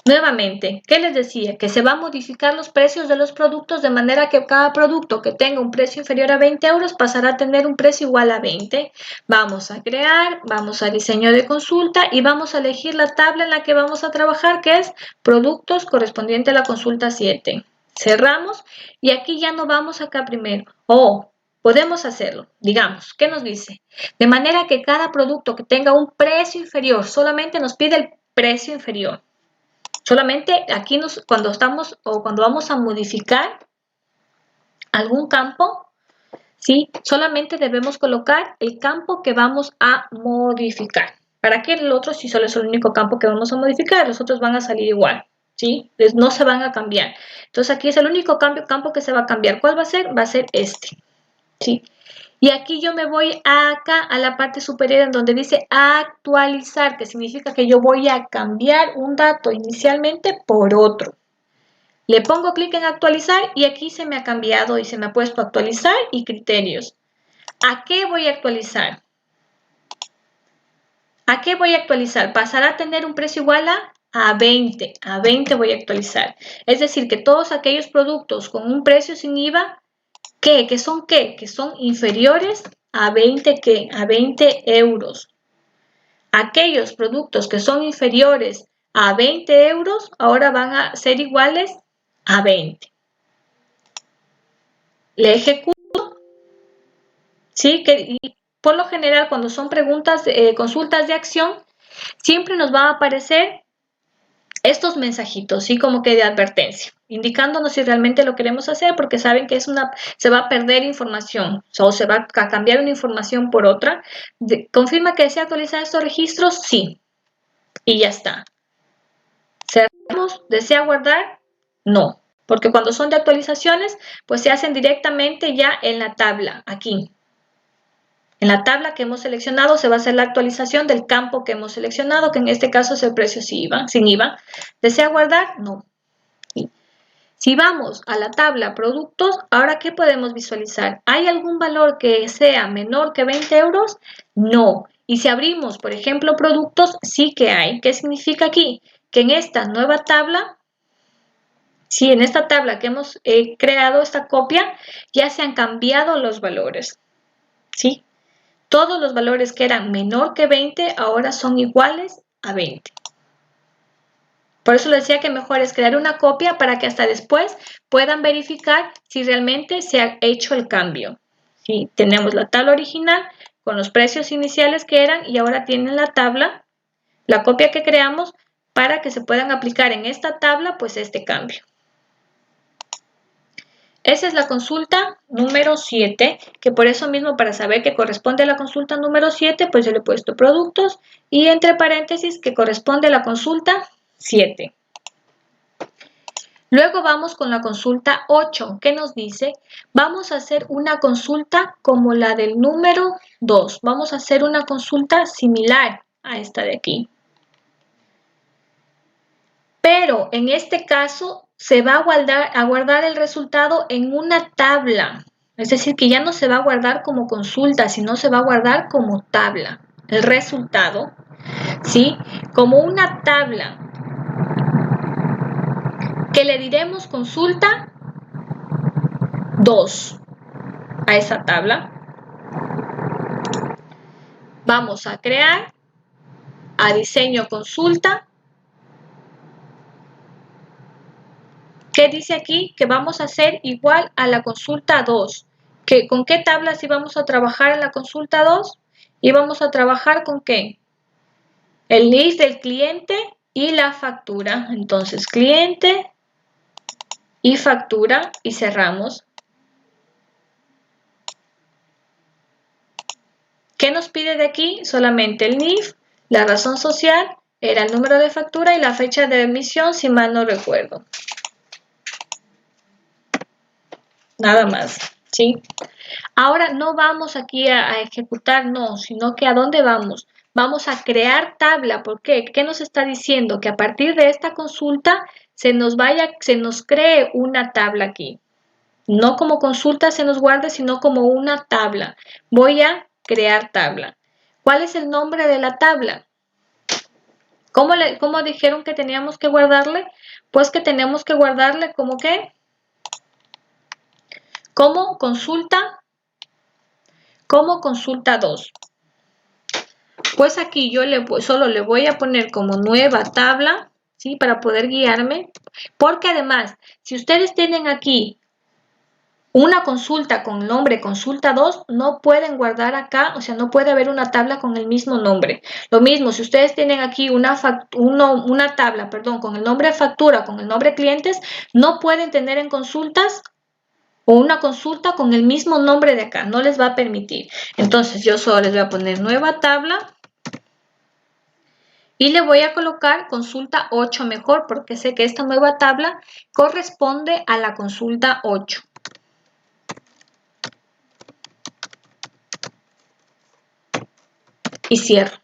Nuevamente, ¿qué les decía? Que se va a modificar los precios de los productos de manera que cada producto que tenga un precio inferior a 20 euros pasará a tener un precio igual a 20. Vamos a crear, vamos a diseño de consulta y vamos a elegir la tabla en la que vamos a trabajar, que es productos correspondiente a la consulta 7. Cerramos y aquí ya no vamos acá primero. Podemos hacerlo, digamos, ¿qué nos dice? De manera que cada producto que tenga un precio inferior, solamente nos pide el precio inferior. Solamente aquí cuando vamos a modificar algún campo, ¿sí? Solamente debemos colocar el campo que vamos a modificar. ¿Para qué el otro si solo es el único campo que vamos a modificar? Los otros van a salir igual, ¿sí? No se van a cambiar. Entonces aquí es el único campo que se va a cambiar. ¿Cuál va a ser? Va a ser este, ¿sí? Y aquí yo me voy acá a la parte superior en donde dice actualizar, que significa que yo voy a cambiar un dato inicialmente por otro. Le pongo clic en actualizar y aquí se me ha cambiado y se me ha puesto actualizar y criterios. ¿A qué voy a actualizar? ¿A qué voy a actualizar? Pasará a tener un precio igual a 20. A 20 voy a actualizar. Es decir, que todos aquellos productos con un precio sin IVA, ¿qué son qué? Que son inferiores a 20, ¿qué? A 20 euros. Aquellos productos que son inferiores a 20 euros, ahora van a ser iguales a 20. Le ejecuto, ¿sí? Y por lo general, cuando son consultas de acción, siempre nos va a aparecer estos mensajitos, ¿sí? Como que de advertencia, indicándonos si realmente lo queremos hacer, porque saben que se va a perder información, o se va a cambiar una información por otra. ¿Confirma que desea actualizar estos registros? Sí. Y ya está. ¿Cerramos? ¿Desea guardar? No. Porque cuando son de actualizaciones, pues se hacen directamente ya en la tabla, aquí. En la tabla que hemos seleccionado se va a hacer la actualización del campo que hemos seleccionado, que en este caso es el precio sin IVA. ¿Desea guardar? No. Si vamos a la tabla productos, ahora ¿qué podemos visualizar? ¿Hay algún valor que sea menor que 20 euros? No. Y si abrimos, por ejemplo, productos, sí que hay. ¿Qué significa aquí? Que en esta nueva tabla, sí, en esta tabla que hemos creado, esta copia, ya se han cambiado los valores. ¿Sí? Todos los valores que eran menor que 20 ahora son iguales a 20. Por eso les decía que mejor es crear una copia para que hasta después puedan verificar si realmente se ha hecho el cambio. ¿Sí? Tenemos la tabla original con los precios iniciales que eran y ahora tienen la tabla, la copia que creamos para que se puedan aplicar en esta tabla pues este cambio. Esa es la consulta número 7, que por eso mismo para saber que corresponde a la consulta número 7, pues yo le he puesto productos y entre paréntesis que corresponde a la consulta 7. Luego vamos con la consulta 8, que nos dice, vamos a hacer una consulta como la del número 2. Vamos a hacer una consulta similar a esta de aquí. Pero en este caso se va a guardar el resultado en una tabla. Es decir, que ya no se va a guardar como consulta, sino se va a guardar como tabla. El resultado, ¿sí? Como una tabla que le diremos consulta 2 a esa tabla. Vamos a crear a diseño consulta. ¿Qué dice aquí? Que vamos a hacer igual a la consulta 2. ¿Con qué tablas íbamos a trabajar en la consulta 2? Íbamos a trabajar con ¿qué? El NIF del cliente y la factura. Entonces, cliente y factura y cerramos. ¿Qué nos pide de aquí? Solamente el NIF, la razón social, era el número de factura y la fecha de emisión, si mal no recuerdo. Nada más, ¿sí? Ahora no vamos aquí a ejecutar, no, sino que ¿a dónde vamos? Vamos a crear tabla. ¿Por qué? ¿Qué nos está diciendo? Que a partir de esta consulta se nos cree una tabla aquí. No como consulta se nos guarde, sino como una tabla. Voy a crear tabla. ¿Cuál es el nombre de la tabla? ¿Cómo dijeron que teníamos que guardarle? Pues que tenemos que guardarle como ¿qué? Como consulta 2. Pues aquí yo solo le voy a poner como nueva tabla, ¿sí? Para poder guiarme. Porque además, si ustedes tienen aquí una consulta con nombre consulta 2, no pueden guardar acá, o sea, no puede haber una tabla con el mismo nombre. Lo mismo, si ustedes tienen aquí una tabla, con el nombre factura, con el nombre clientes, no pueden tener en consultas o una consulta con el mismo nombre de acá, no les va a permitir. Entonces yo solo les voy a poner nueva tabla y le voy a colocar consulta 8 mejor porque sé que esta nueva tabla corresponde a la consulta 8. Y cierro.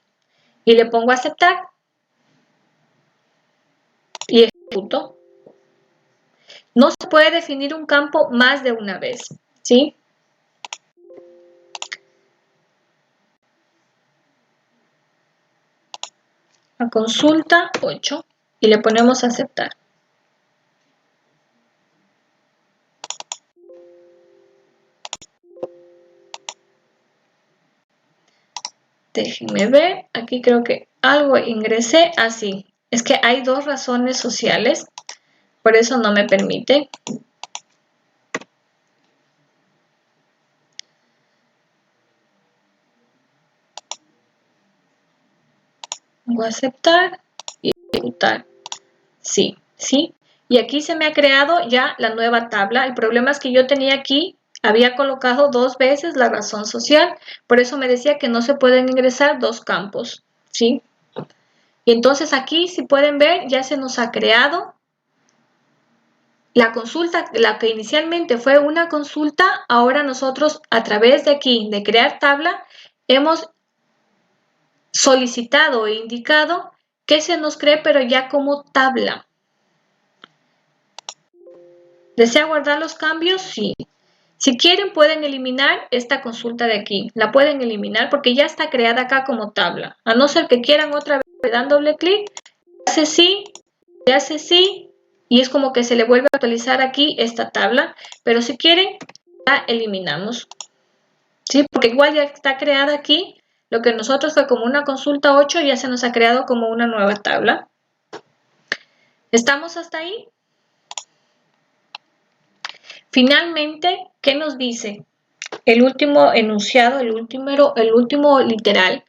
Y le pongo a aceptar. Y ejecuto. No se puede definir un campo más de una vez, ¿sí? A consulta 8 y le ponemos a aceptar. Déjenme ver, aquí creo que algo ingresé así. Es que hay dos razones sociales, por eso no me permite. Voy a aceptar y ejecutar. Sí, sí. Y aquí se me ha creado ya la nueva tabla. El problema es que yo tenía aquí, había colocado 2 veces la razón social. Por eso me decía que no se pueden ingresar 2 campos, ¿sí? Y entonces aquí, si pueden ver, ya se nos ha creado la consulta, la que inicialmente fue una consulta. Ahora nosotros, a través de aquí, de crear tabla, hemos solicitado e indicado que se nos cree, pero ya como tabla. ¿Desea guardar los cambios? Sí. Si quieren, pueden eliminar esta consulta de aquí. La pueden eliminar porque ya está creada acá como tabla. A no ser que quieran otra vez, le dan doble clic, hace sí, le hace sí, y es como que se le vuelve a actualizar aquí esta tabla. Pero si quieren, la eliminamos. ¿Sí? Porque igual ya está creada aquí. Lo que nosotros fue como una consulta 8, ya se nos ha creado como una nueva tabla. ¿Estamos hasta ahí? Finalmente, ¿qué nos dice? El último enunciado, el último literal.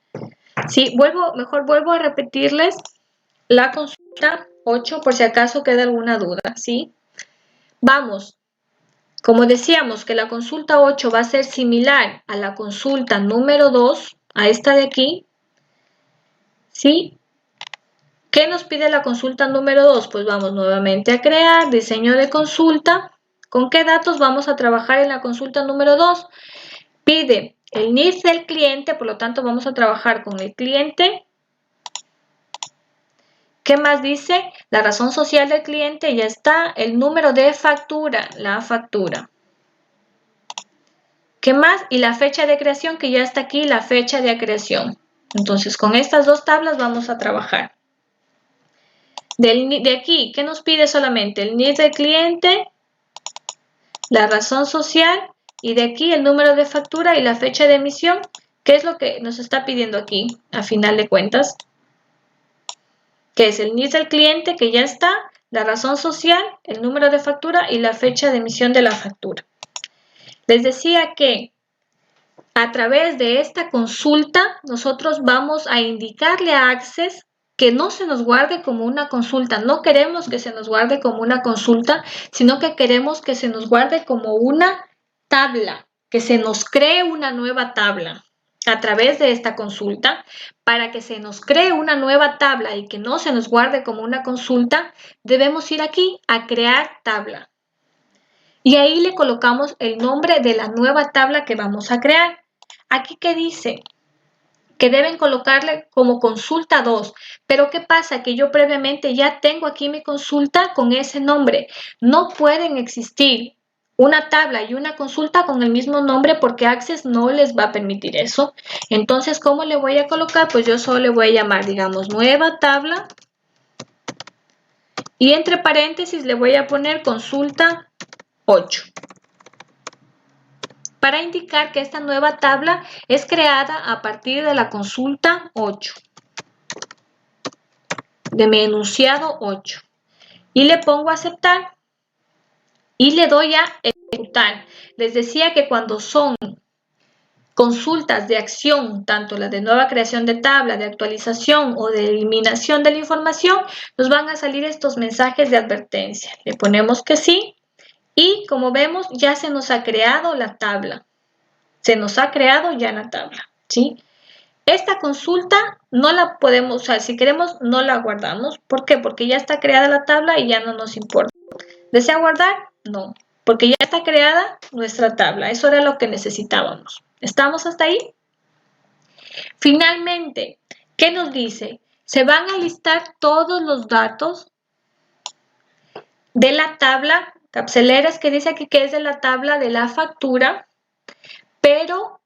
Sí, mejor vuelvo a repetirles la consulta 8 por si acaso queda alguna duda, ¿sí? Vamos, como decíamos que la consulta 8 va a ser similar a la consulta número 2, a esta de aquí, ¿sí? ¿Qué nos pide la consulta número 2? Pues vamos nuevamente a crear diseño de consulta. ¿Con qué datos vamos a trabajar en la consulta número 2? Pide el NIF del cliente, por lo tanto vamos a trabajar con el cliente. ¿Qué más dice? La razón social del cliente, ya está. El número de factura, la factura. ¿Qué más? Y la fecha de creación, que ya está aquí, la fecha de creación. Entonces, con estas 2 tablas vamos a trabajar. De aquí, ¿qué nos pide solamente? El NIF del cliente, la razón social, y de aquí el número de factura y la fecha de emisión. ¿Qué es lo que nos está pidiendo aquí, a final de cuentas? Que es el NIF del cliente, que ya está, la razón social, el número de factura y la fecha de emisión de la factura. Les decía que a través de esta consulta nosotros vamos a indicarle a Access que no se nos guarde como una consulta. No queremos que se nos guarde como una consulta, sino que queremos que se nos guarde como una tabla, que se nos cree una nueva tabla a través de esta consulta. Para que se nos cree una nueva tabla y que no se nos guarde como una consulta, debemos ir aquí a crear tabla. Y ahí le colocamos el nombre de la nueva tabla que vamos a crear. Aquí que dice que deben colocarle como consulta 2, pero ¿qué pasa? Que yo previamente ya tengo aquí mi consulta con ese nombre. No pueden existir una tabla y una consulta con el mismo nombre porque Access no les va a permitir eso. Entonces, ¿cómo le voy a colocar? Pues yo solo le voy a llamar, digamos, nueva tabla y entre paréntesis le voy a poner consulta 8. Para indicar que esta nueva tabla es creada a partir de la consulta 8, de mi enunciado 8. Y le pongo a aceptar y le doy a ejecutar. Les decía que cuando son consultas de acción, tanto la de nueva creación de tabla, de actualización o de eliminación de la información, nos van a salir estos mensajes de advertencia. Le ponemos que sí y como vemos ya se nos ha creado la tabla. Se nos ha creado ya la tabla, ¿sí? Esta consulta no la podemos, o sea, si queremos no la guardamos. ¿Por qué? Porque ya está creada la tabla y ya no nos importa. ¿Desea guardar? No, porque ya está creada nuestra tabla. Eso era lo que necesitábamos. ¿Estamos hasta ahí? Finalmente, ¿qué nos dice? Se van a listar todos los datos de la tabla capceleras que dice aquí que es de la tabla de la factura, pero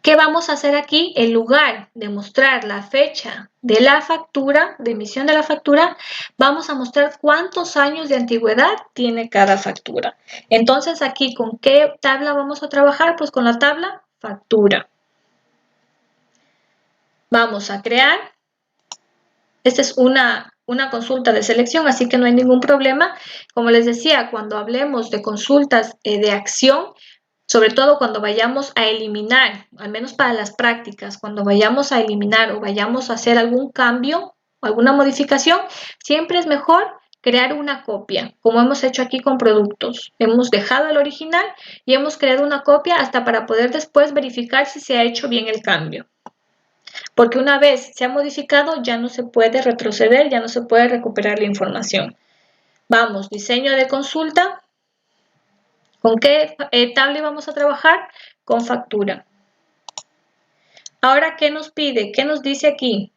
¿qué vamos a hacer aquí? En lugar de mostrar la fecha de la factura, de emisión de la factura, vamos a mostrar cuántos años de antigüedad tiene cada factura. Entonces aquí, ¿con qué tabla vamos a trabajar? Pues con la tabla factura. Vamos a crear. Esta es una consulta de selección, así que no hay ningún problema. Como les decía, cuando hablemos de consultas de acción, sobre todo cuando vayamos a eliminar, al menos para las prácticas, cuando vayamos a eliminar o vayamos a hacer algún cambio o alguna modificación, siempre es mejor crear una copia, como hemos hecho aquí con productos. Hemos dejado el original y hemos creado una copia hasta para poder después verificar si se ha hecho bien el cambio. Porque una vez se ha modificado, ya no se puede retroceder, ya no se puede recuperar la información. Vamos, diseño de consulta. ¿Con qué tabla vamos a trabajar? Con factura. Ahora, ¿qué nos pide? ¿Qué nos dice aquí?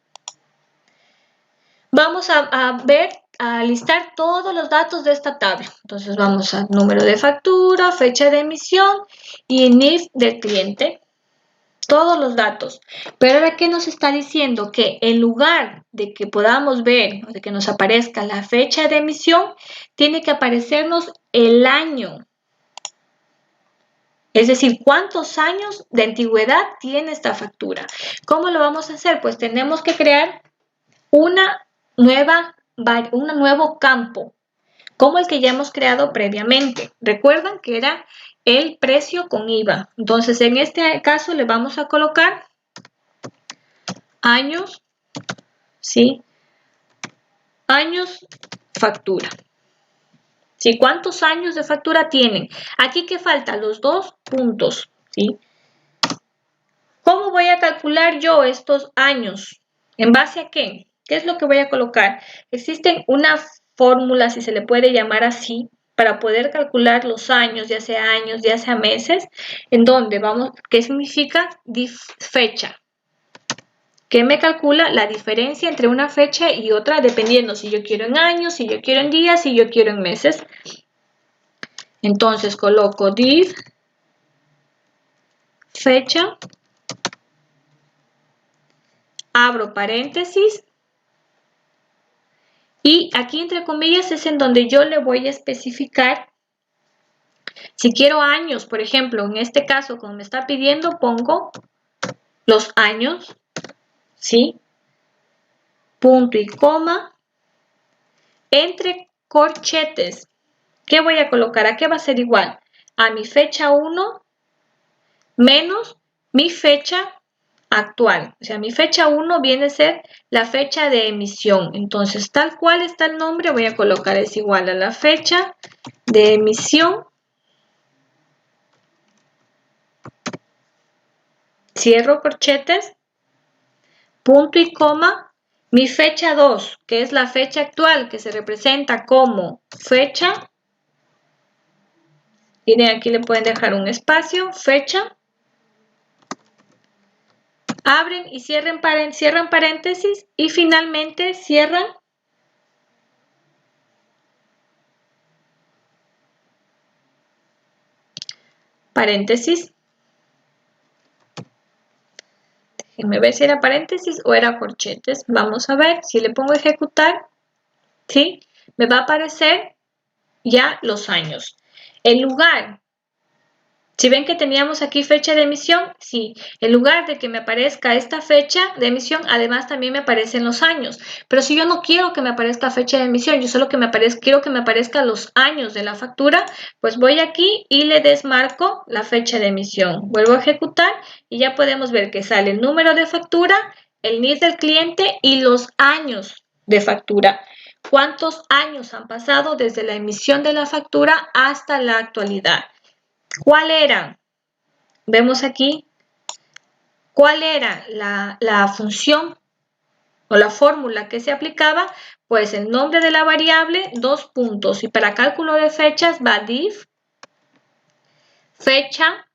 Vamos a listar todos los datos de esta tabla. Entonces vamos a número de factura, fecha de emisión y NIF del cliente. Todos los datos. Pero ahora, ¿qué nos está diciendo? Que en lugar de que podamos ver, de que nos aparezca la fecha de emisión, tiene que aparecernos el año. Es decir, ¿cuántos años de antigüedad tiene esta factura? ¿Cómo lo vamos a hacer? Pues tenemos que crear un nuevo campo, como el que ya hemos creado previamente. Recuerdan que era el precio con IVA. Entonces, en este caso le vamos a colocar años, ¿sí? Años factura. ¿Sí? ¿Cuántos años de factura tienen? Aquí que falta los dos puntos, ¿sí? ¿Cómo voy a calcular yo estos años? ¿En base a qué? ¿Qué es lo que voy a colocar? Existen una fórmula, si se le puede llamar así, para poder calcular los años, ya sea meses, en donde vamos, ¿qué significa? Fecha. ¿Qué me calcula? La diferencia entre una fecha y otra, dependiendo si yo quiero en años, si yo quiero en días, si yo quiero en meses. Entonces coloco div fecha, abro paréntesis, y aquí entre comillas es en donde yo le voy a especificar si quiero años. Por ejemplo, en este caso, como me está pidiendo, pongo los años, ¿sí? Punto y coma, entre corchetes. ¿Qué voy a colocar? ¿A qué va a ser igual? A mi fecha 1 menos mi fecha actual. O sea, mi fecha 1 viene a ser la fecha de emisión. Entonces, tal cual está el nombre, voy a colocar es igual a la fecha de emisión. Cierro corchetes, punto y coma. Mi fecha 2, que es la fecha actual, que se representa como fecha. Miren, aquí le pueden dejar un espacio, fecha. Abren y cierran paréntesis y finalmente cierran paréntesis. Déjenme ver si era paréntesis o era corchetes. Vamos a ver si le pongo ejecutar, ¿sí? Me va a aparecer ya los años. En lugar, si ven que teníamos aquí fecha de emisión, sí, en lugar de que me aparezca esta fecha de emisión, además también me aparecen los años. Pero si yo no quiero que me aparezca fecha de emisión, yo solo quiero que me aparezcan los años de la factura, pues voy aquí y le desmarco la fecha de emisión. Vuelvo a ejecutar y ya podemos ver que sale el número de factura, el NIF del cliente y los años de factura. ¿Cuántos años han pasado desde la emisión de la factura hasta la actualidad? ¿Cuál era? Vemos aquí, ¿cuál era la función o la fórmula que se aplicaba? Pues el nombre de la variable, dos puntos. Y para cálculo de fechas va div, fecha,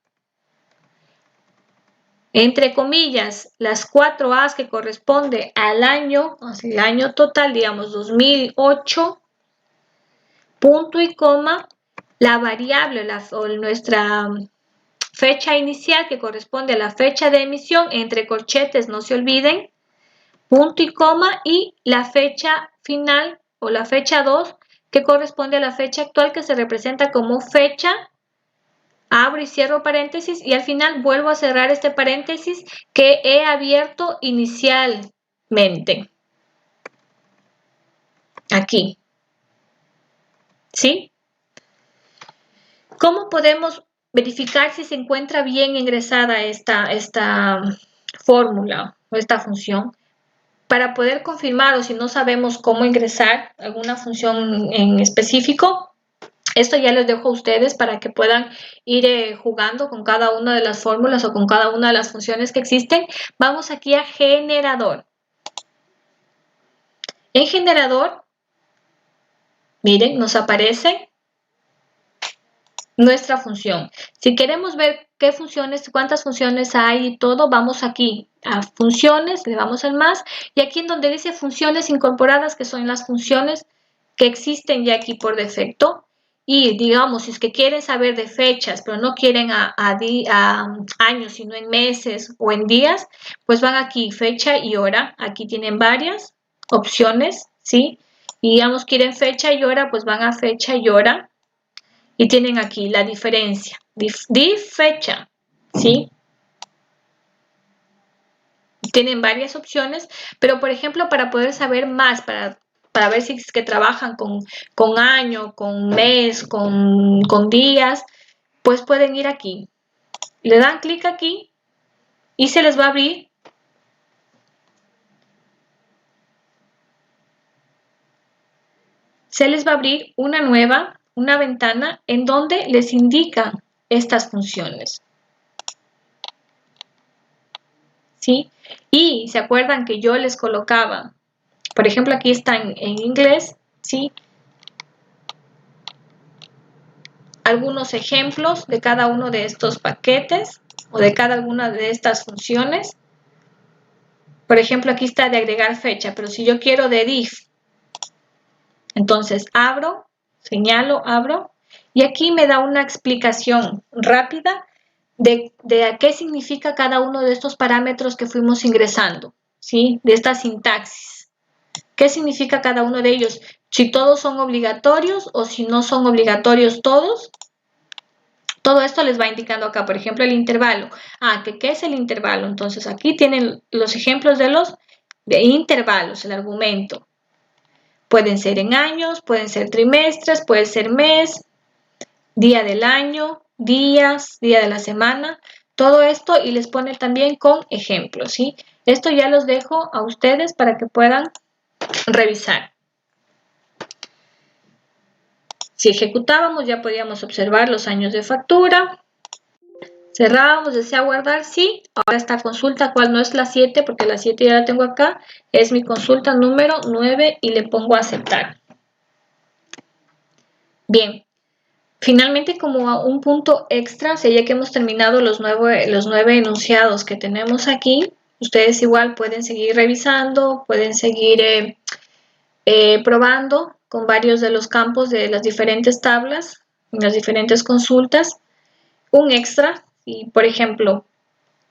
entre comillas, las 4 A's que corresponde al año, así el año total, digamos 2008, punto y coma, la variable o nuestra fecha inicial que corresponde a la fecha de emisión, entre corchetes, no se olviden, punto y coma, y la fecha final o la fecha 2 que corresponde a la fecha actual que se representa como fecha, abro y cierro paréntesis y al final vuelvo a cerrar este paréntesis que he abierto inicialmente. Aquí. ¿Sí? ¿Cómo podemos verificar si se encuentra bien ingresada esta fórmula o esta función? para poder confirmar o si no sabemos cómo ingresar alguna función en específico, esto ya les dejo a ustedes para que puedan ir jugando con cada una de las fórmulas o con cada una de las funciones que existen. Vamos aquí a generador. En generador, miren, nos aparece nuestra función. Si queremos ver qué funciones, cuántas funciones hay y todo, vamos aquí a funciones, le damos al más, y aquí en donde dice funciones incorporadas, que son las funciones que existen ya aquí por defecto, y digamos, si es que quieren saber de fechas, pero no quieren a años, sino en meses o en días, pues van aquí, fecha y hora. Aquí tienen varias opciones, ¿sí? Y digamos, quieren fecha y hora, pues van a fecha y hora. Y tienen aquí la diferencia. Dif fecha, ¿sí? Tienen varias opciones, pero por ejemplo, para poder saber más, para ver si es que trabajan con año, con mes, con días, pues pueden ir aquí. Le dan clic aquí y se les va a abrir una ventana en donde les indican estas funciones. ¿Sí? Y se acuerdan que yo les colocaba, por ejemplo, aquí está en inglés, ¿sí? Algunos ejemplos de cada uno de estos paquetes o de cada una de estas funciones. Por ejemplo, aquí está de agregar fecha, pero si yo quiero de diff, entonces abro, señalo, abro, y aquí me da una explicación rápida de qué significa cada uno de estos parámetros que fuimos ingresando, ¿sí? De esta sintaxis. ¿Qué significa cada uno de ellos? Si todos son obligatorios o si no son obligatorios todos. Todo esto les va indicando acá, por ejemplo, el intervalo. ¿Qué es el intervalo? Entonces, aquí tienen los ejemplos de los intervalos, el argumento. Pueden ser en años, pueden ser trimestres, puede ser mes, día del año, días, día de la semana, todo esto y les pone también con ejemplos, ¿sí? Esto ya los dejo a ustedes para que puedan revisar. Si ejecutábamos ya podíamos observar los años de factura. Cerrábamos, desea guardar, sí. Ahora esta consulta, ¿cuál no es la 7? Porque la 7 ya la tengo acá. Es mi consulta número 9 y le pongo a aceptar. Bien. Finalmente, como un punto extra, ya que hemos terminado los 9 enunciados que tenemos aquí, ustedes igual pueden seguir revisando, pueden seguir probando con varios de los campos de las diferentes tablas, en las diferentes consultas. Un extra, y por ejemplo,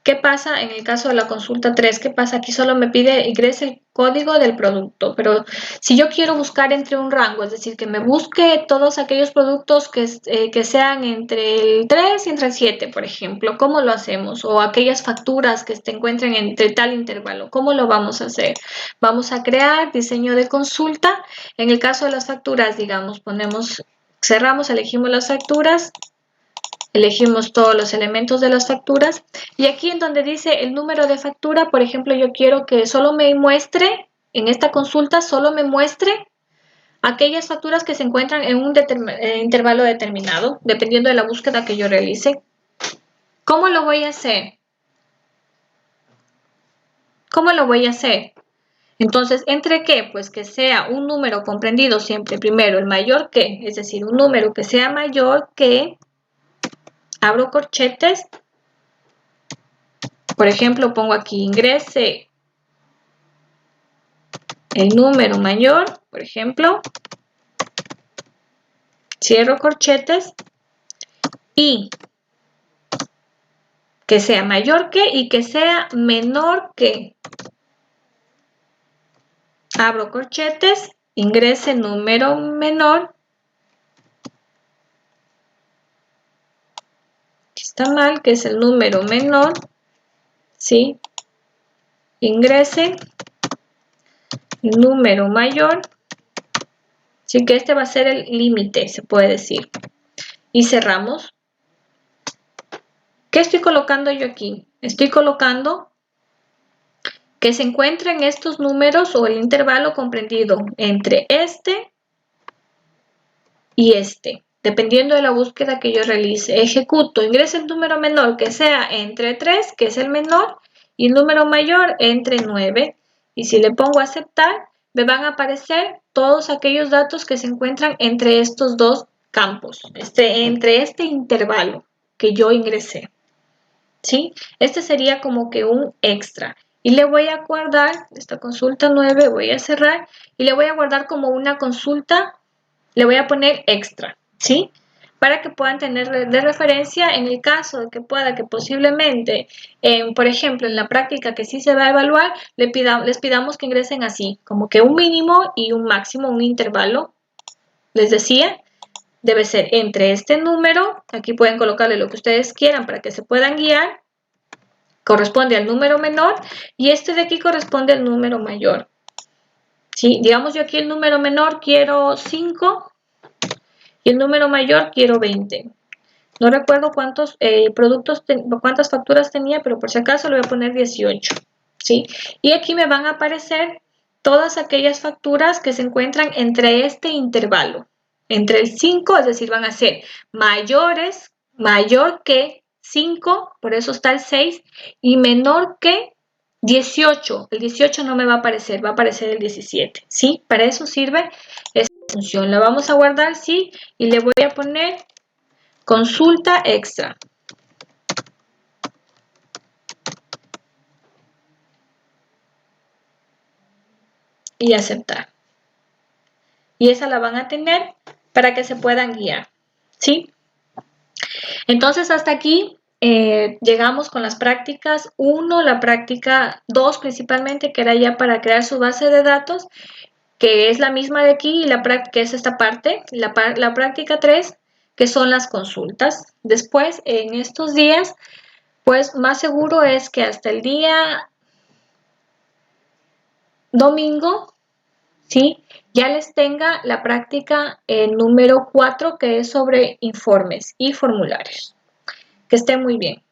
¿qué pasa en el caso de la consulta 3? ¿Qué pasa? Aquí solo me pide ingrese el código del producto, pero si yo quiero buscar entre un rango, es decir, que me busque todos aquellos productos que sean entre el 3 y entre el 7, por ejemplo, ¿cómo lo hacemos? O aquellas facturas que se encuentren entre tal intervalo, ¿cómo lo vamos a hacer? Vamos a crear diseño de consulta. En el caso de las facturas, digamos, cerramos, elegimos las facturas. Elegimos todos los elementos de las facturas y aquí en donde dice el número de factura, por ejemplo, yo quiero que solo me muestre, en esta consulta, solo me muestre aquellas facturas que se encuentran en un intervalo determinado, dependiendo de la búsqueda que yo realice. ¿Cómo lo voy a hacer? ¿Cómo lo voy a hacer? Entonces, ¿entre qué? Pues que sea un número comprendido siempre primero el mayor que, es decir, un número que sea mayor que, abro corchetes. Por ejemplo, pongo aquí ingrese el número mayor, por ejemplo, cierro corchetes y que sea mayor que y que sea menor que. Abro corchetes, ingrese número menor. Aquí está mal, que es el número menor, ¿sí? Ingrese número mayor, así que este va a ser el límite, se puede decir. Y cerramos. ¿Qué estoy colocando yo aquí? Estoy colocando que se encuentren estos números o el intervalo comprendido entre este y este, dependiendo de la búsqueda que yo realice. Ejecuto, ingrese el número menor que sea entre 3, que es el menor, y el número mayor entre 9. Y si le pongo aceptar, me van a aparecer todos aquellos datos que se encuentran entre estos dos campos, entre este intervalo que yo ingresé. ¿Sí? Este sería como que un extra. Y le voy a guardar, esta consulta 9, voy a cerrar, y le voy a guardar como una consulta, le voy a poner extra, ¿sí? Para que puedan tener de referencia en el caso de que pueda que posiblemente, por ejemplo, en la práctica que sí se va a evaluar, les pidamos que ingresen así, como que un mínimo y un máximo, un intervalo. Les decía, debe ser entre este número, aquí pueden colocarle lo que ustedes quieran para que se puedan guiar, corresponde al número menor, y este de aquí corresponde al número mayor. ¿Sí? Digamos yo aquí el número menor quiero 5 y el número mayor quiero 20. No recuerdo cuántos cuántas facturas tenía, pero por si acaso le voy a poner 18. ¿Sí? Y aquí me van a aparecer todas aquellas facturas que se encuentran entre este intervalo. Entre el 5, es decir, van a ser mayor que 5, por eso está el 6, y menor que 18. El 18 no me va a aparecer, va a aparecer el 17. ¿Sí? Para eso sirve esta función. La vamos a guardar, sí, y le voy a poner consulta extra. Y aceptar. Y esa la van a tener para que se puedan guiar. ¿Sí? Entonces, hasta aquí llegamos con las prácticas 1, la práctica 2 principalmente, que era ya para crear su base de datos, que es la misma de aquí, y que es esta parte, la práctica 3, que son las consultas. Después, en estos días, pues más seguro es que hasta el día domingo, ¿sí? Ya les tenga la práctica número 4, que es sobre informes y formularios. Que estén muy bien.